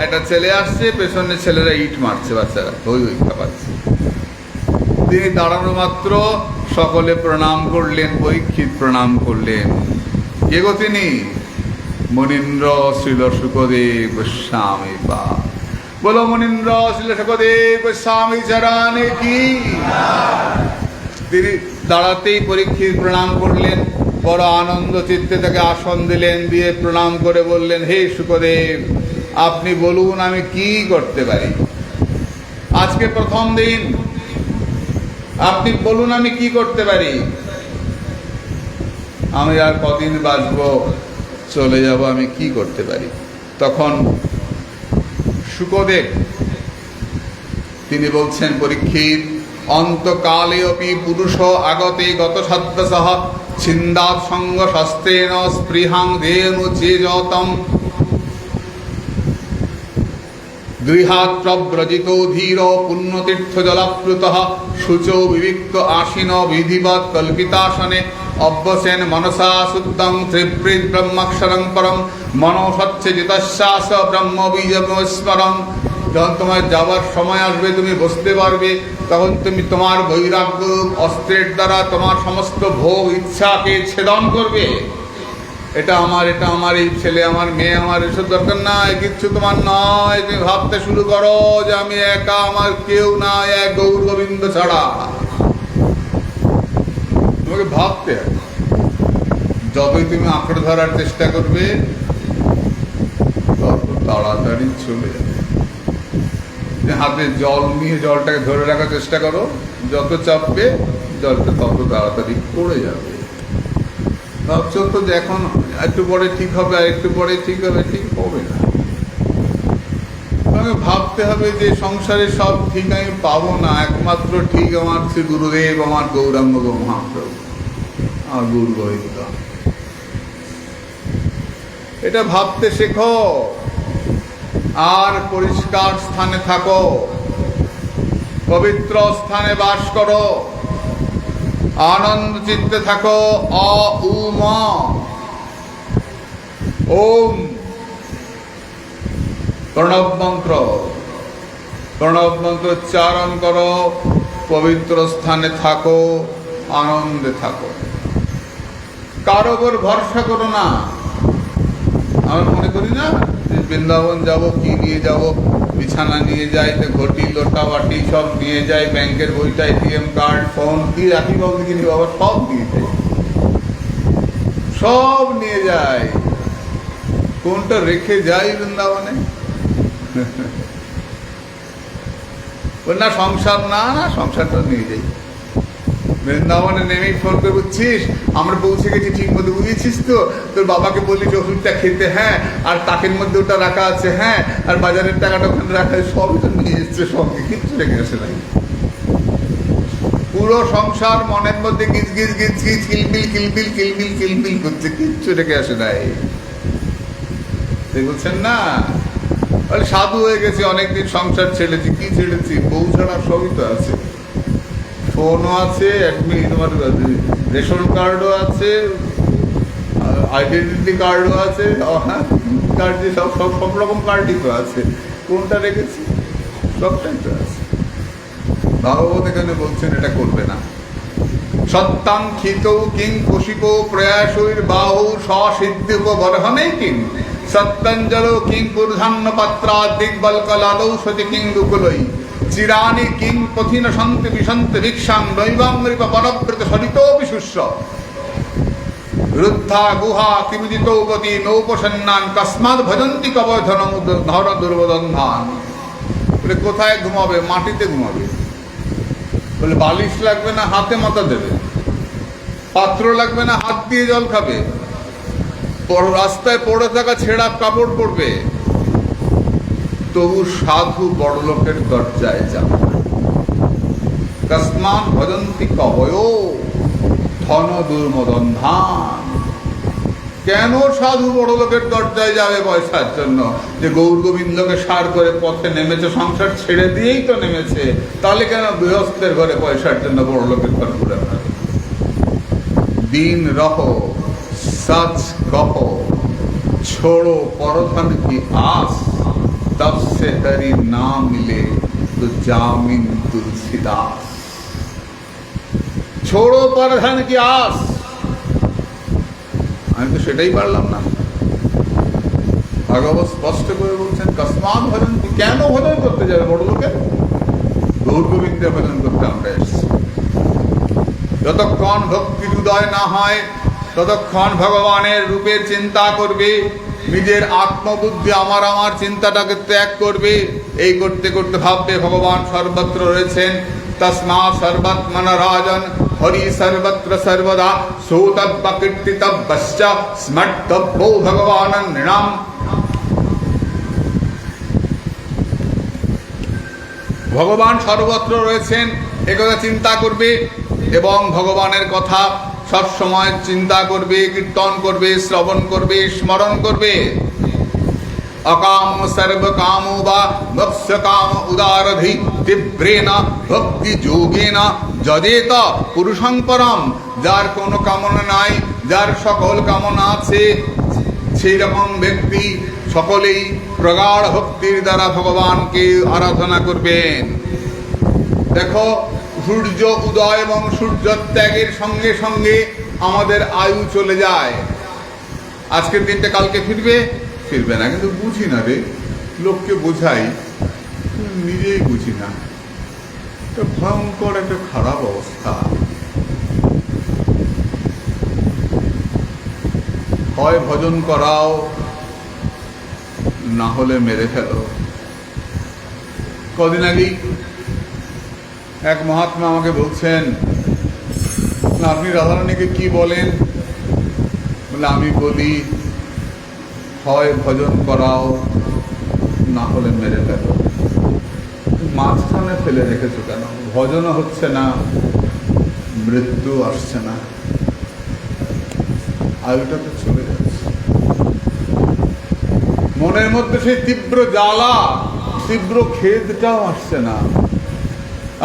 একটা ছেলে আসছে, পেছনে ছেলেরা ইট মারছে, বাচ্চারা হই হই খাপাচ্ছে। তিনি দাঁড়ানো মাত্র সকলে প্রণাম করলেন। পরীক্ষিত প্রণাম করলেন। কে গো তিনি? মনীন্দ্র শ্রীল শুকদেব গোস্বামী পা। বলো মনীন্দ্র শ্রীল শুকদেব গোস্বামী চরণে কি। তিনি দাঁড়াতেই পরীক্ষিত প্রণাম করলেন। বড় আনন্দ চিত্তে তাকে আসন দিলেন, দিয়ে প্রণাম করে বললেন, হে শুকদেব, আপনি বলুন আমি কি করতে পারি। আজকে প্রথম দিন, আপনি বলুন আমি কি করতে পারি? আমি আর কদিন বাঁচবো, চলে যাব, আমি কি করতে পারি? তখন শুকদেব তিনি বলছেন, পরীক্ষিত, অন্তকালে অপি পুরুষ আগতে গত সদ্যসহ ছিন্দাৎ সঙ্গ শস্ত্রেণ স্পৃহাং দেনু চেজতম গৃহাৎ প্রব্রজিত ধীর পুণ্যতীর্থ জলাপ্লুতঃ শুচো বিবিক্ত আসীন বিধিবৎ কল্পিতাসনে অভ্যসেন মনসা শুদ্ধং ত্রিবৃদ ব্রহ্মাক্ষরং পরম মনসচ্ছে জিতশ্বাস ব্রহ্ম বীজস্মরং। যখন তোমার যাবার সময় আসবে, তুমি বুঝতে পারবে, তখন তুমি তোমার বৈরাগ্য অস্ত্রের দ্বারা তোমার সমস্ত ভোগ ইচ্ছাকে ছেদন করবে। এটা আমার, এটা আমার, এই ছেলে আমার, মেয়ে আমার, এসব দরকার নাই, কিচ্ছু তোমার নয়। তুমি ভাবতে শুরু করো যে আমি একা, আমার কেউ নাই, এক গৌর গোবিন্দ ছাড়া। তোমাকে ভাবতে হবে। যতই তুমি আঁকড়ে ধরার চেষ্টা করবে, তত তাড়াতাড়ি চলে যাবে। হাতে জল নিয়ে জলটাকে ধরে রাখার চেষ্টা করো, যত চাপবে জলটা তত তাড়াতাড়ি পড়ে যাবে। ভাবছো তো যে এখন একটু পরে ঠিক হবে, আর একটু পরে ঠিক হবে, ঠিক হবে না। তোমাকে ভাবতে হবে যে সংসারে সব ঠিক আমি পাবো না, একমাত্র ঠিক আমার শ্রী গুরুদেব, আমার গৌরাঙ্গ মহাপ্রভু, আমার গুরু গোবিন্দ। এটা ভাবতে শেখো, আর পরিষ্কার স্থানে থাকো, পবিত্র স্থানে বাস করো, আনন্দ চিত্তে থাকো। ওম প্রণব মন্ত্র, প্রণব মন্ত্র উচ্চারণ করো, পবিত্র স্থানে থাকো, আনন্দে থাকো। কারো ওপর ভরসা করো না। আমরা মনে করি না যে বৃন্দাবন যাব, কি নিয়ে যাব, বিছানা নিয়ে যাই, ঘটি লোটা বাটি সব নিয়ে যাই, ব্যাংকের বইটা, এটিএম কার্ড, ফোন, কি রাখি বাবু কিনি বাবা, সব নিয়ে যাই, সব নিয়ে যাই। কোনটা রেখে যাই বৃন্দাবনে? না সংসার, না না সংসারটা নিয়ে যাই। বৃন্দাবনে নেমেই ফোন করে, বুঝছিস আমরা পৌঁছে গেছি ঠিক মতো, বুঝেছিস তো, তোর বাবাকে বলিস ওষুধটা খেতে, হ্যাঁ, আর তাকের মধ্যে ওটা রাখা আছে, হ্যাঁ, আর বাজারের টাকাটা ওখানে রাখা আছে, সবই তো নিয়ে এসছে সঙ্গে, কিচ্ছু রেখে আসে নাই। পুরো সংসার মনের মধ্যে গিজ গিজ গিজ গিজ কিলবিল কিলবিল কিলবিল কিলবিল করছে, কিচ্ছু রেখে আসে নাই। বলছেন না সাধু হয়ে গেছে, অনেকদিন সংসার ছেড়েছি, কি ছেড়েছি, বউ ছাড়া সবই তো আছে, ফোনও আছে, তোমার রেশন কার্ডও আছে, আইডেন্টিটি কার্ডও আছে, কার্ড সব সব সব রকম কার্ডই তো আছে, কোনটা রেখেছি? সবটাই তো আছে। ভাগবত এখানে বলছেন এটা করবে না। সত্যাঙ্ক্ষিত কিং কুশিক প্রয়াসৈর বাহু সসিদ্ধিক বর্হনে কিং সত্যঞ্জল কিং পূর্ধান্ন পাত্রা দিগ্বলকলাদৌ সতি কিং দুকুলই চিরানি কিং পথিন সন্তি বিসন্তি ভিক্ষাং নৈবাঙ্গরিপ পরব্রত সরিতোপি শুশ্র রুদ্ধা গুহা কিমুদিত গতি নৌপসন্নান কস্মাৎ ভজন্তি কবধন ধর দুর্বদন্ধান। বলে কোথায় ঘুমাবে? মাটিতে ঘুমাবে। বলে বালিশ লাগবে না, হাতে মাথা দেবে। পাত্র লাগবে না, হাত দিয়ে জল খাবে। রাস্তায় পড়ে থাকা ছেঁড়া কাপড় পরবে। তবু সাধু বড় লোকের দরজায় যাবে। কস্মাৎ ভজন্তি কবয় ধন দুর্মদন্ধান। কেন সাধু বড় লোকের দরজায় যাবে? পয়সার জন্য। যে গৌর গোবিন্দকে সার করে পথে নেমেছে, সংসার ছেড়ে দিয়েই তো নেমেছে, তাহলে কেন গৃহস্থের ঘরে পয়সার জন্য বড় লোকের ঘর ঘুরে বেড়াবে? দিন রহো सच कहो छोड़ो परधन की आस तब से हरि ना मिले तो जामिन तुलसीदास। छोड़ो परधन की आस। আমি তো সেটাই পারলাম না। ভাগবত স্পষ্ট করে বলছেন কস্মাৎ ভজন, কেন ভজন করতে যাবে বড় লোকের? গৌর গোবিন্দের ভজন করতে আমরা এসেছি। যতক্ষণ ভক্তির উদয় না হয় ততক্ষণ ভগবানের রূপের চিন্তা করবে, নিজের আত্মবুদ্ধি আমার আমার চিন্তাটাকে ত্যাগ করবে। এই করতে করতে ভাববে ভগবান সর্বত্র রয়েছেন, तस्मा सर्वत्मन राजन हरि सर्वत्र सर्वदा सोतत्पकीर्तितव्यश्च स्मर्तव्यो भगवान् नृणाम्। ভগবান সর্বত্র রয়েছেন একথা চিন্তা করবে এবং ভগবানের কথা সব সময় চিন্তা করবে, কীর্তন করবে, শ্রবণ করবে, স্মরণ করবে। অকাম সর্বকাম বা মৎস্য কাম উদারধি তীব্রেণ ভক্তি যোগেন যদেত পুরুষং পরম। যার কোনো কামনা নাই, যার সকল কামনা আছে, সেই রকম ব্যক্তি সকলেই প্রগাঢ় ভক্তির দ্বারা ভগবানকে আরাধনা করবেন। দেখো, সূর্য উদয় এবং সূর্য ত্যাগের সঙ্গে সঙ্গে আমাদের আয়ু চলে যায়। আজকের দিনটা কালকে ফিরবে, ফিরবে না, কিন্তু বুঝি না রে, লোককে বোঝাই, নিজেই বুঝি না। ভয়ঙ্কর একটা খারাপ অবস্থা। হয় ভজন করাও, না হলে মেরে ফেলো। কদিন আগেই এক মহাত্মা আমাকে বলছেন, আপনি রাধারানীকে কি বলেন? বলে আমি বলি হয় ভজন করাও, না হলে মেরে ফেলো। মাঝখানে ফেলে রেখেছো কেন? ভজনও হচ্ছে না, মৃত্যু আসছে না, আয়ুটা তো চলে যাচ্ছে। মনের মধ্যে সেই তীব্র জ্বালা, তীব্র খেদটাও আসছে না।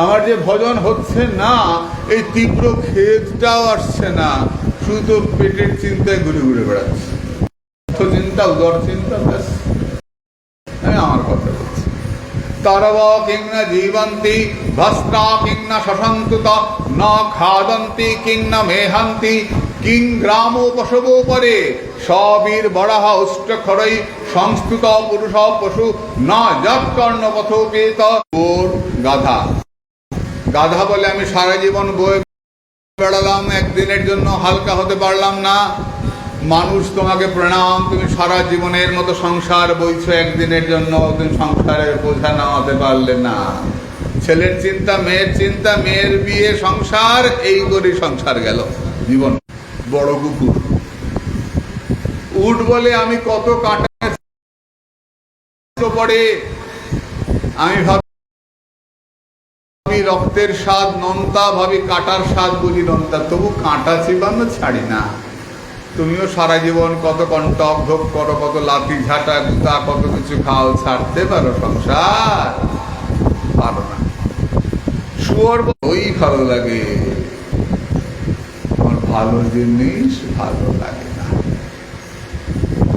আমার যে ভজন হচ্ছে না, এই তীব্র খেদটাও আসছে না, শুধু পেটের চিন্তায় ঘুরে ঘুরে বেড়াচ্ছে। চিন্তা, উদর চিন্তা, ব্যাস। আমি আমার কথা বলছি। তারব কিং না জীবন্তি ভস্ত্রা কিং না শশান্তুত ন খাদন্তি কিং না মেহান্তি কিং গ্রাম পশব পরে সবীর বরাহ উষ্ট খরৈ সংস্তুত পুরুষ পশু না যৎ কর্ণ পথোপেত। ওর গাধা, গাধা বলে আমি সারা জীবন বয়ে বেড়ালাম, একদিনের জন্য হালকা হতে পারলাম না। মানুষ তোমাকে প্রণাম, তুমি সারা জীবনের মতো সংসার বইছো, একদিনের জন্য তুমি সংসারের বোঝা নামাতে পারলে না। ছেলের চিন্তা, মেয়ের চিন্তা, মেয়ের বিয়ে, সংসার, এই করে সংসার গেল জীবন। বড় কুকুর উঠ বলে আমি কত কাটা পড়ে, আমি ভাবি রক্তের স্বাদ নন্তা, ভাবি কাটার স্বাদ বুঝি নন্তা, তবু কাঁটা চিবানো ছাড়ি না। তুমিও সারা জীবন কত কণ্টক ভোগ করো, কত লাঠি ঝাঁটা গুতা, কত কিছু খাও, ছাড়তে পারো সংসার? পারো না। শুয়োর ওই ভালো লাগে, আমার ভালো জিনিস ভালো লাগে না।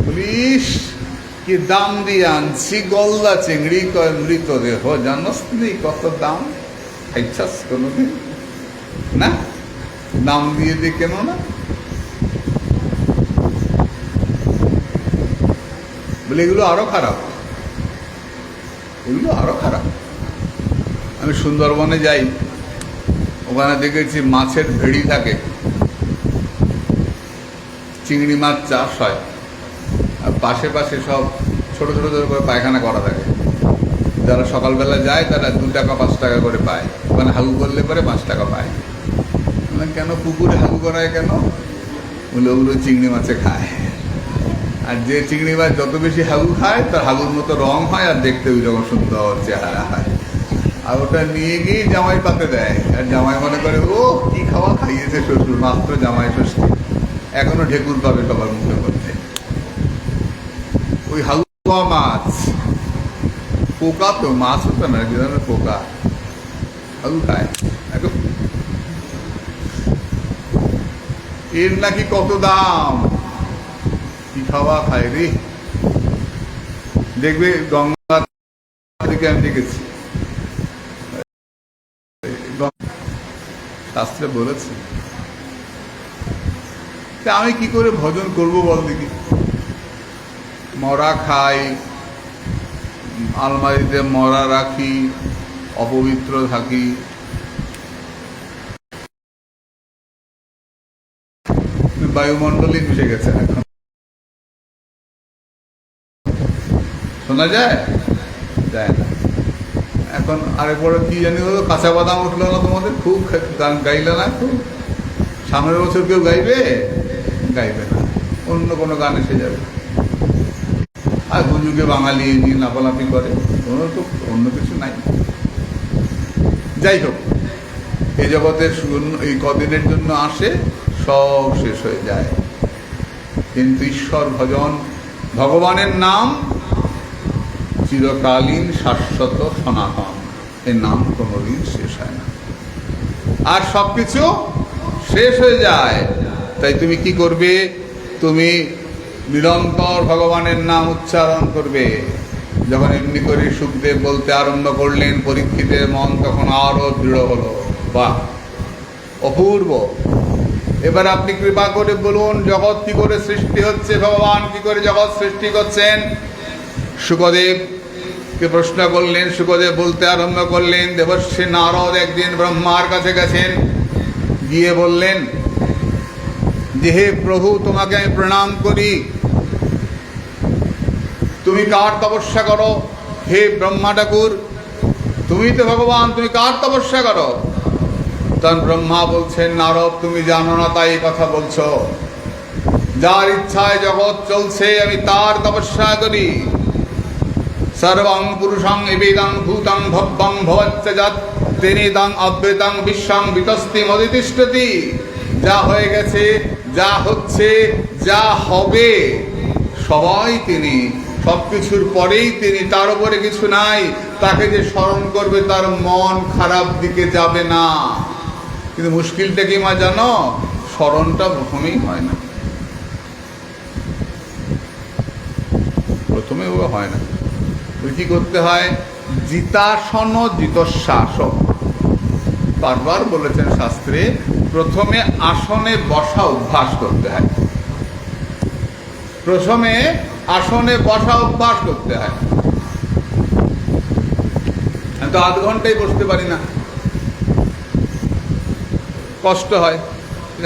বলিস কি দাম দিয়ে আনছি গলদা চিংড়ি, কয় মৃতদেহ, জানস নেই কত দাম? খাইছাস কোনোদিন? না, দাম দিয়ে দিয়ে কেন না? বলে এগুলো আরো খারাপ, এগুলো আরো খারাপ। আমি সুন্দরবনে যাই, ওখানে দেখেছি মাছের ভেড়ি থাকে, চিংড়ি মাছ চাষ হয়, আর পাশে পাশে সব ছোট ছোট করে পায়খানা করা থাকে। যারা সকালবেলা যায় তারা 2 টাকা 5 টাকা করে পায়, ওখানে হাগু করলে পরে 5 টাকা পায়। কেন পুকুরে হাগু করায় কেন? বলে ওগুলো চিংড়ি মাছে খায়, আর যে চিংড়ি মাছ যত বেশি হাগু খায় তার হাগুর মতো রং হয় আর দেখতে ওই রকম সুন্দর চেহারা হয়। আর ওটা নিয়ে গিয়ে জামাই পাতে দেয়, আর জামাই মনে করে ও কি খাওয়া খাইয়েছে শ্বশুর, মাত্র জামাই ষষ্ঠী, এখনো ঢেকুর পাবে সবার মুখে মধ্যে। ওই হাগু মাছ, পোকা তো, মাছ হতো না, কি ধরনের পোকা, হাগু খায়। এর নাকি কত দাম, কি খাওয়া খায় রে। দেখবে গঙ্গা থেকে আমি দেখেছি, শাস্ত্রে বলেছে। আমি কি করে ভজন করব বল দেখি? মরা খাই, আলমারিতে মরা রাখি, অপবিত্র থাকি, বায়ুমণ্ডলে মিশে গেছে। এখন শোনা যায়? যায় না। এখন আরেকবার কি জানি হলো, কাঁচা বাদাম উঠলো না তোমাদের, খুব গান গাইলে না, খুব সামনের বছর কেউ গাইবে? গাইবে না, অন্য কোনো গান এসে যাবে। আর হুজুগে বাঙালি নিয়ে লাফালাফি করে, কোনো তো অন্য কিছু নাই। যাই হোক, এই জগতের এই কদিনের জন্য আসে, সব শেষ হয়ে যায়। কিন্তু ঈশ্বর ভজন, ভগবানের নাম চিরকালীন, শাশ্বত, সনাতন। এই নাম কোনোদিন শেষ হয় না, আর সবকিছু শেষ হয়ে যায়। তাই তুমি কি করবে? তুমি নিরন্তর ভগবানের নাম উচ্চারণ করবে। যখন এমনি করে সুখদেব বলতে আরম্ভ করলেন, পরীক্ষিতের মন তখন আরো দৃঢ় হলো। বাহ, অপূর্ব। এবার আপনি কৃপা করে বলুন, জগৎ কি করে সৃষ্টি হচ্ছে, ভগবান কি করে জগৎ সৃষ্টি করছেন? সুখদেবকে প্রশ্ন করলেন। সুখদেব বলতে আরম্ভ করলেন, দেবর্ষি নারদ একদিন ব্রহ্মার কাছে গেছেন, গিয়ে বললেন যে হে প্রভু, তোমাকে আমি প্রণাম করি, তুমি কার তপস্যা করো? হে ব্রহ্মা ঠাকুর, তুমি তো ভগবান, তুমি কার তপস্যা করো? তখন ব্রহ্মা বলছেন, নারদ তুমি জানো না তাই কথা বলছো, যার ইচ্ছায় জগৎ চলছে আমি তার তপস্যা করি। সর্বং পুরুষং এবেদং ভূতং ভব্যং ভবচ্চ যৎ তেনেদং অব্যেতং বিশ্বং বিতস্তি মদিতিষ্ঠতি। যা হয়ে গেছে, যা হচ্ছে, যা হবে, সবাই তিনি, সবকিছুর পরেই তিনি, তার উপরে কিছু নাই। তাকে যে স্মরণ করবে তার মন খারাপ দিকে যাবে না। কিন্তু মুশকিলটা কি মা জানো? স্মরণটা প্রথমেই হয় না, প্রথমে ও হয় না। ওই কি করতে হয়? জিতাসন জিতশ্বাস, বারবার বলেছেন শাস্ত্রে, প্রথমে আসনে বসা অভ্যাস করতে হয়। প্রথমে আসনে বসা অভ্যাস করতে হয়। আমি তো আধ ঘন্টায় বসতে পারি না, কষ্ট হয়।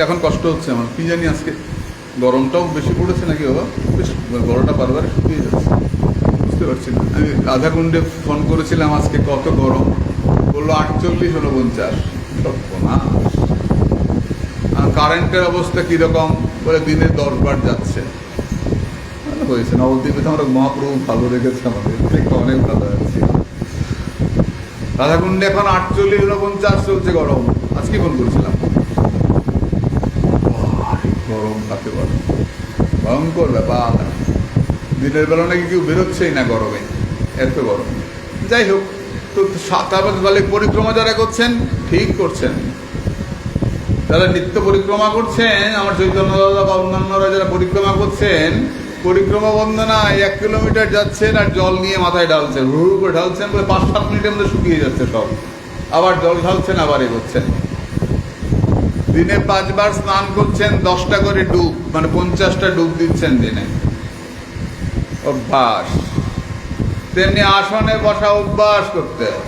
এখন কষ্ট হচ্ছে আমার, কি জানি আজকে গরমটাও বেশি পড়েছে নাকি বাবা, বেশ গরমটা বারবার শুকিয়ে যাচ্ছে, বুঝতে পারছি না। আমি রাধাকুণ্ডে ফোন করেছিলাম আজকে, কত গরম, বললো 48-49। কারেন্টের অবস্থা কিরকম, বলে দিনে 10 বার যাচ্ছে। হয়েছে নবদ্বীপে তো আমরা মহাপ্রভু ভালো রেখেছে, আমাদের থেকে অনেক ভালো আছে। রাধাকুণ্ডে এখন 48-49 চলছে গরম। আজকে ফোন করেছিলাম, গরম তাতে গরম, ভয়ঙ্কর ব্যাপার। দিনের বেলা নাকি কেউ বেরোচ্ছেই না গরমে, এত গরম। যাই হোক, তো তারপরে পরিক্রমা যারা করছেন ঠিক করছেন, যারা নিত্য পরিক্রমা করছেন, আমার চৈতন্য দাদা বা অন্যান্যরা যারা পরিক্রমা করছেন, পরিক্রমা বন্দনায় 1 কিলোমিটার যাচ্ছেন আর জল নিয়ে মাথায় ঢালছেন, হুড় করে ঢালছেন, বলে 5-7 মিনিটের মধ্যে শুকিয়ে যাচ্ছে সব। আবার জল ঢালছেন, আবার এগোচ্ছেন। দিনে 5 বার স্নান করছেন, 10টা করে ডুব, মানে 50টা ডুব দিচ্ছেন দিনে। অভ্যাস। তেমনি আসনে বসা অভ্যাস করতে হয়।